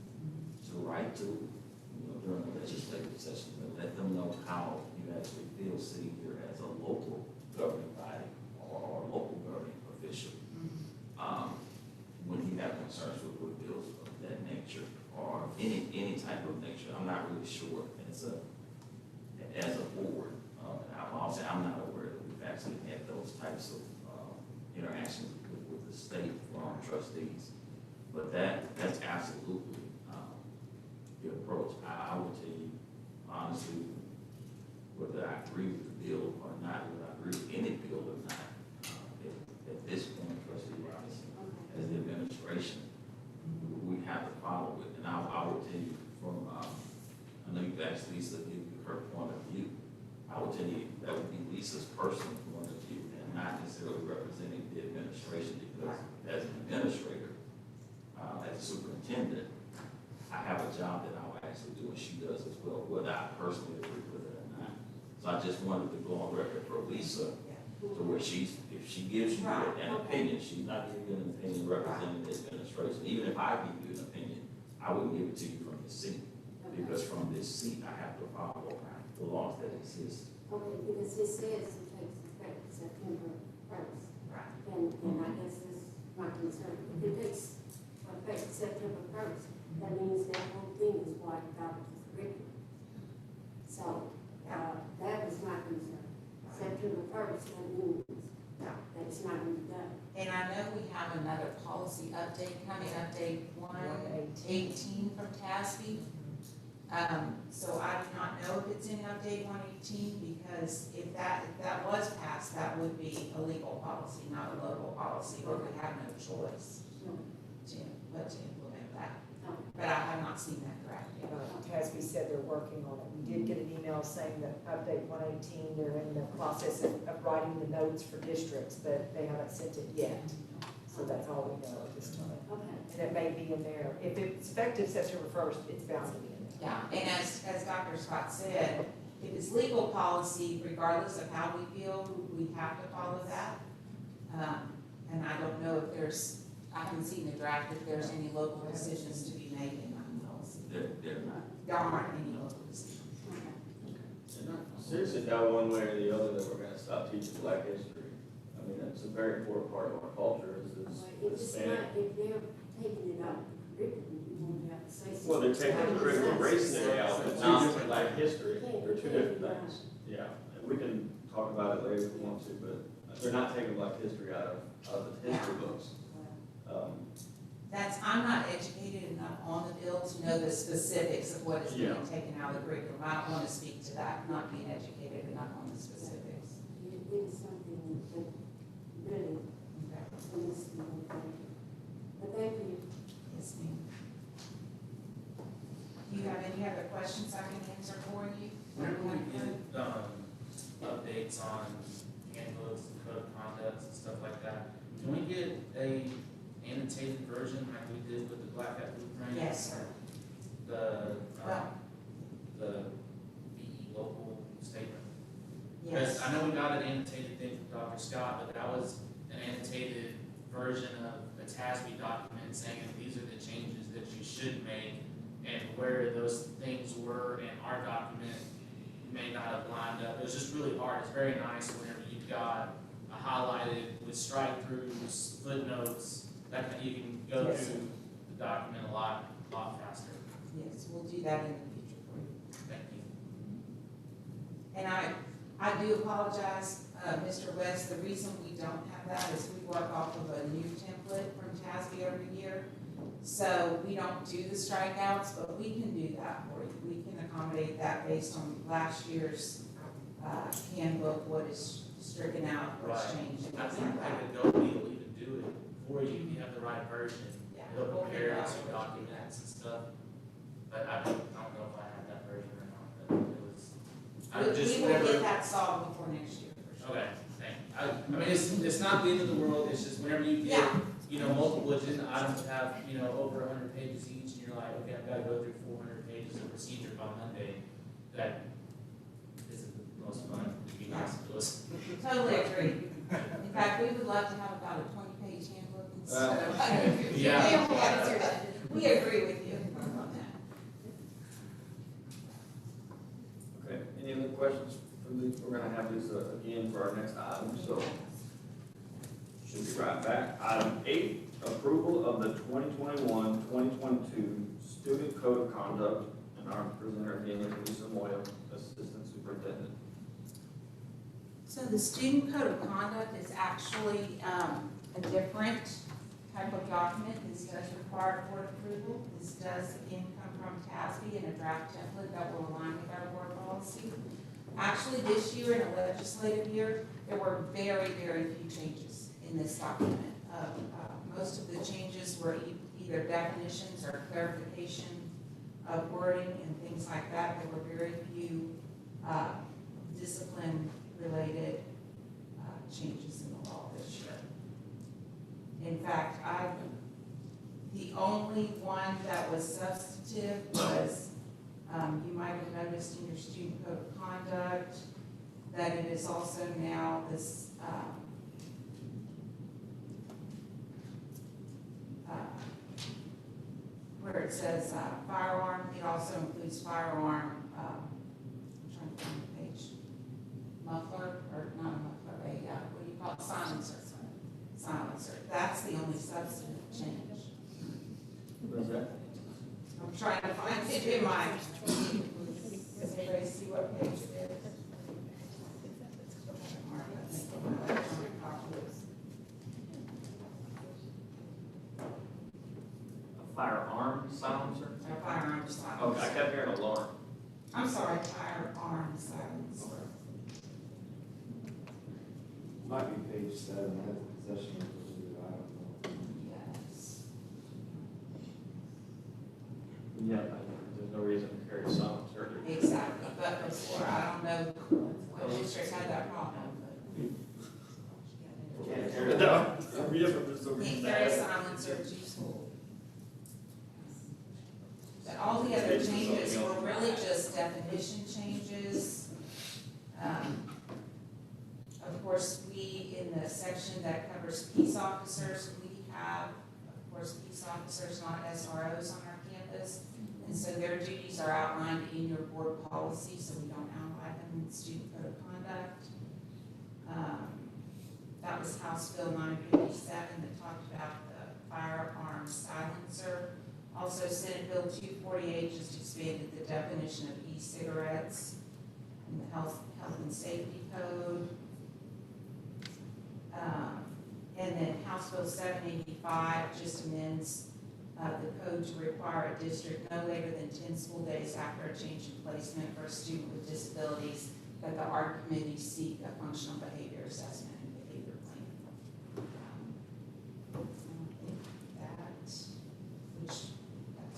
to write to, during the legislative session, and let them know how you actually feel sitting here as a local governing body or local governing official. When you have concerns with bills of that nature or any type of nature, I'm not really sure as a board, I'll say I'm not aware that we've actually had those types of interactions with the state trustees. But that's absolutely the approach. I will tell you honestly, whether I agree with the bill or not, whether I agree with any bill or not, at this point, Trustee Robinson, as the administration, we have to follow it. And I will tell you from, I know you've asked Lisa to give you her point of view. I will tell you that would be Lisa's personal point of view and not necessarily representing the administration, because as an administrator, as a superintendent, I have a job that I will actually do and she does as well, whether I personally agree with it or not. So I just wanted to go on record for Lisa to where if she gives you an opinion, she's not giving you an opinion representing the administration. Even if I give you an opinion, I wouldn't give it to you from this seat, because from this seat, I have to follow the laws that exist. Okay, because it says it takes effect September 1st. Right. And I guess this is my concern. If it takes effect September 1st, that means that whole thing is wiped out of the curriculum. So, that is my concern. September 1st, that means that it's not going to be done. And I know we have another policy update coming, update 118 from TASB. So I do not know if it's in update 118, because if that was passed, that would be a legal policy, not a local policy, or we have no choice to implement that. But I have not seen that draft yet. TASB said they're working on it. We did get an email saying that update 118, they're in the process of writing the notes for districts, but they haven't sent it yet. So that's all we know at this time. Okay. And it may be in there. If it's effective September 1st, it's bound to be in there. Yeah, and as Dr. Scott said, if it's legal policy, regardless of how we feel, we have to follow that. And I don't know if I haven't seen the draft, if there's any local decisions to be made in that policy. They're not. There aren't any local decisions. Seriously, doubt one way or the other that we're gonna stop teaching Black history. I mean, that's a very important part of our culture is If it's Hispanic. not, if they're taking it out of the curriculum, you won't have to say. Well, they're taking the critical race thing out, but not Black history. Okay. They're two different things. Yeah, and we can talk about it later if we want to, but they're not taking Black history out of the history books. I'm not educated enough on the bill to know the specifics of what is being taken out of the curriculum. I don't want to speak to that, not being educated enough on the specifics. It is something that really, needs to be looked into. But thank you. Yes, ma'am. Do you have any other questions I can answer for you? Whenever we get, updates on handbooks and code of conduct and stuff like that, can we get a annotated version like we did with the Black Hat Blueprint? Yes, sir. The Well, BE local statement? yes. Because I know we got an annotated thing from Dr. Scott, but that was an annotated version of a TASB document saying these are the changes that you should make and where those things were in our document may not have lined up. It was just really hard. It's very nice whenever you've got a highlighted with strike-throughs, footnotes, that kind, you can go Yes, through the document a lot faster. Yes, we'll do that in the future for you. Thank you. And I do apologize, Mr. West, the reason we don't have that is we work off of a new template from TASB every year. So we don't do the strikeouts, but we can do that for you. We can accommodate that based on last year's handbook, what is stricken out, what's Right. changed, and I things think like I that. could go deal even do it for you if you have the right version. Yeah, It'll we'll compare figure it out to what you documents and stuff. But I don't know if I have that version or not, but it was, I just We will get never. that solved before next year, for sure. Okay, thank you. I mean, it's not the end of the world, it's just whenever you get, multiple agenda items that have, over 100 pages each, and you're like, okay, I've gotta go through 400 pages of procedure by Monday, that isn't the most fun, to be nice to us. Totally agree. In fact, we would love to have about a 20-page handbook instead of. Yeah. We agree with you on that. Okay, any other questions from these? We're gonna have these again for our next item, so. Should be right back. Item 8, approval of the 2021-2022 Student Code of Conduct. And our presenter again is Lisa Moyle, Assistant Superintendent. So the Student Code of Conduct is actually a different type of document. This does require board approval. This does again come from TASB in a draft template that will align with our board policy. Actually, this year, in a legislative year, there were very, very few changes in this document. Most of the changes were either definitions or clarification of wording and things like that. There were very few discipline-related changes in the law this year. In fact, the only one that was substantive was, you might have noticed in your student code of conduct that it is also now this where it says firearm, it also includes firearm, I'm trying to find the page, muffler, or not a muffler, what do you call it, silencer. Silencer, that's the only substantive change. What is that? I'm trying to find it in my, does anybody see what page it is? A firearm silencer? A firearm silencer. Okay, I kept hearing alarm. I'm sorry, firearm silencer. Might be page 7, I have possession of the, I don't know. Yes. Yeah, there's no reason to carry a silencer. Exactly, but before, I don't know what district had that problem, Can't carry it down. Yeah, but there's no but reason can't to carry a have it. silencer to school. But all the other changes were really just definition changes. Of course, we, in the section that covers peace officers, we have, of course, peace officer there's not SROs on our campus. And so their duties are outlined in your board policy, so we don't outline them in the student code of conduct. That was House Bill 957 that talked about the firearm silencer. Also, Senate Bill 248 just expanded the definition of e-cigarettes in the health and safety code. And then House Bill 785 just amends the code to require a district no later than 10 school days after a change in placement for a student with disabilities that the art committee seek a functional behavior assessment and behavior plan. I think that's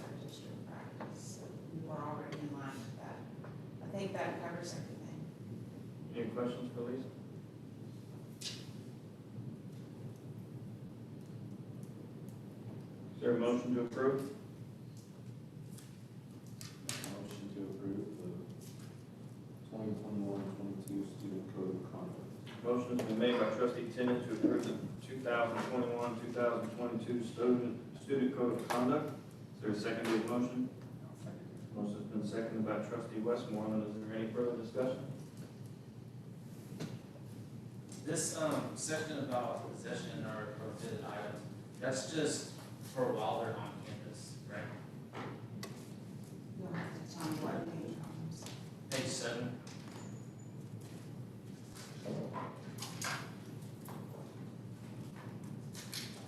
our district practice, so we were already in line with that. I think that covers everything. Any questions for Lisa? Is there a motion to approve? Motion to approve the 2021-22 student code of conduct. Motion has been made by trustee Tennant to approve the 2021-2022 student code of conduct. Is there a second to the motion? Motion has been seconded by trustee Westmoreland. Is there any further discussion? This, section about possession or prohibited items, that's just for while they're on campus, right? You'll have to tell me what page on this. Page 7.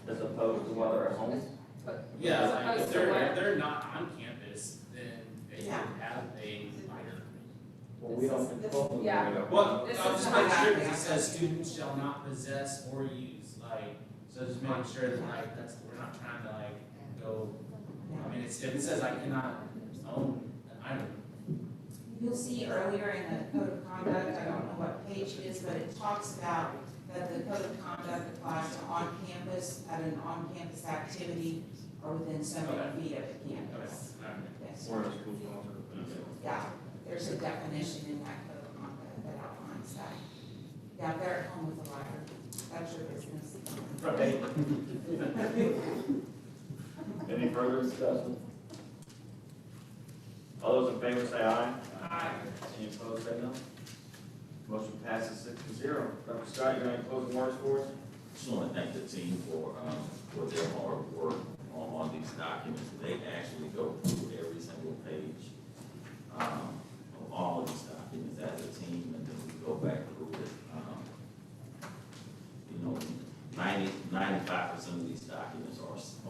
As opposed to while they're at home? Yeah, like, Oh, if so they're, where- if they're not on campus, then they Yeah. can have a minor. Well, we don't control them. Yeah. Well, This I'm is just not making sure, happening. because it says students shall not possess or use, like, so just making sure that, like, that's, we're not trying to, like, go, I mean, it's, if it says I cannot own an item. You'll see earlier in the code of conduct, I don't know what page it is, but it talks about that the code of conduct applies to on-campus, at an on-campus activity, or within so many feet of the campus. Yes. Or a school sponsor. Yeah, there's a definition in that code of conduct that outlines that. Yeah, they're at home with a lighter, that's your business. Right. Any further discussion? All those in favor say aye. Aye. Any opposed say no. Motion passes 6-0. Dr. Scott, you got any closing words for us? Just want to thank the team for their hard work on these documents. They actually go through every single page of all of these documents as a team, and then we go back through it. 95% of these documents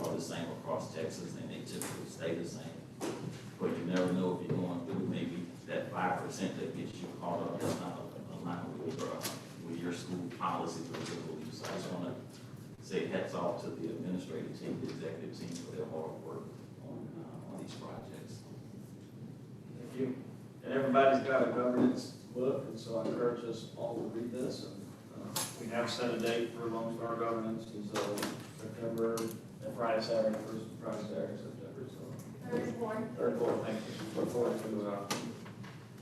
are the same across Texas, and they typically stay the same. But you never know if you're going through maybe that 5% that gets you caught up, that's not aligned with your school policies or your beliefs. So I just want to say hats off to the administrative team, the executive team for their hard work on these projects. Thank you. And everybody's got a governance book, and so I encourage us all to read this. And we have set a date for Lone Star Governance, and so September, Friday, Saturday, first Friday, Saturday, September, so. Third and fourth. Third, fourth, thank you. Look forward to,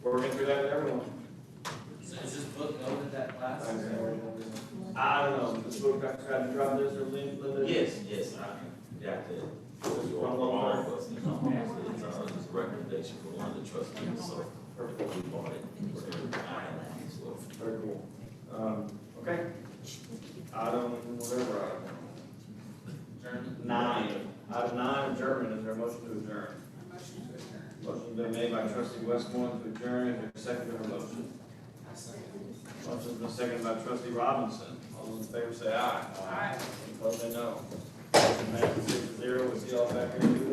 working through that with everyone. So is this book go with that class? I don't know, this book, Dr. Scott, you dropped this or Linda? Yes, I got that. For you all of us, it's a recommendation for one of the trustees, so we bought it for everybody. So, Very cool. Okay. Item, whatever, German? 9. Item 9, adjournment. Is there a motion to adjourn? Motion's been made by trustee Westmoreland to adjourn. Is there a second to her motion? Motion's been seconded by trustee Robinson. All those in favor say aye. Aye. Any opposed say no. Motion passes 6-0. We'll see y'all back here in 2 weeks.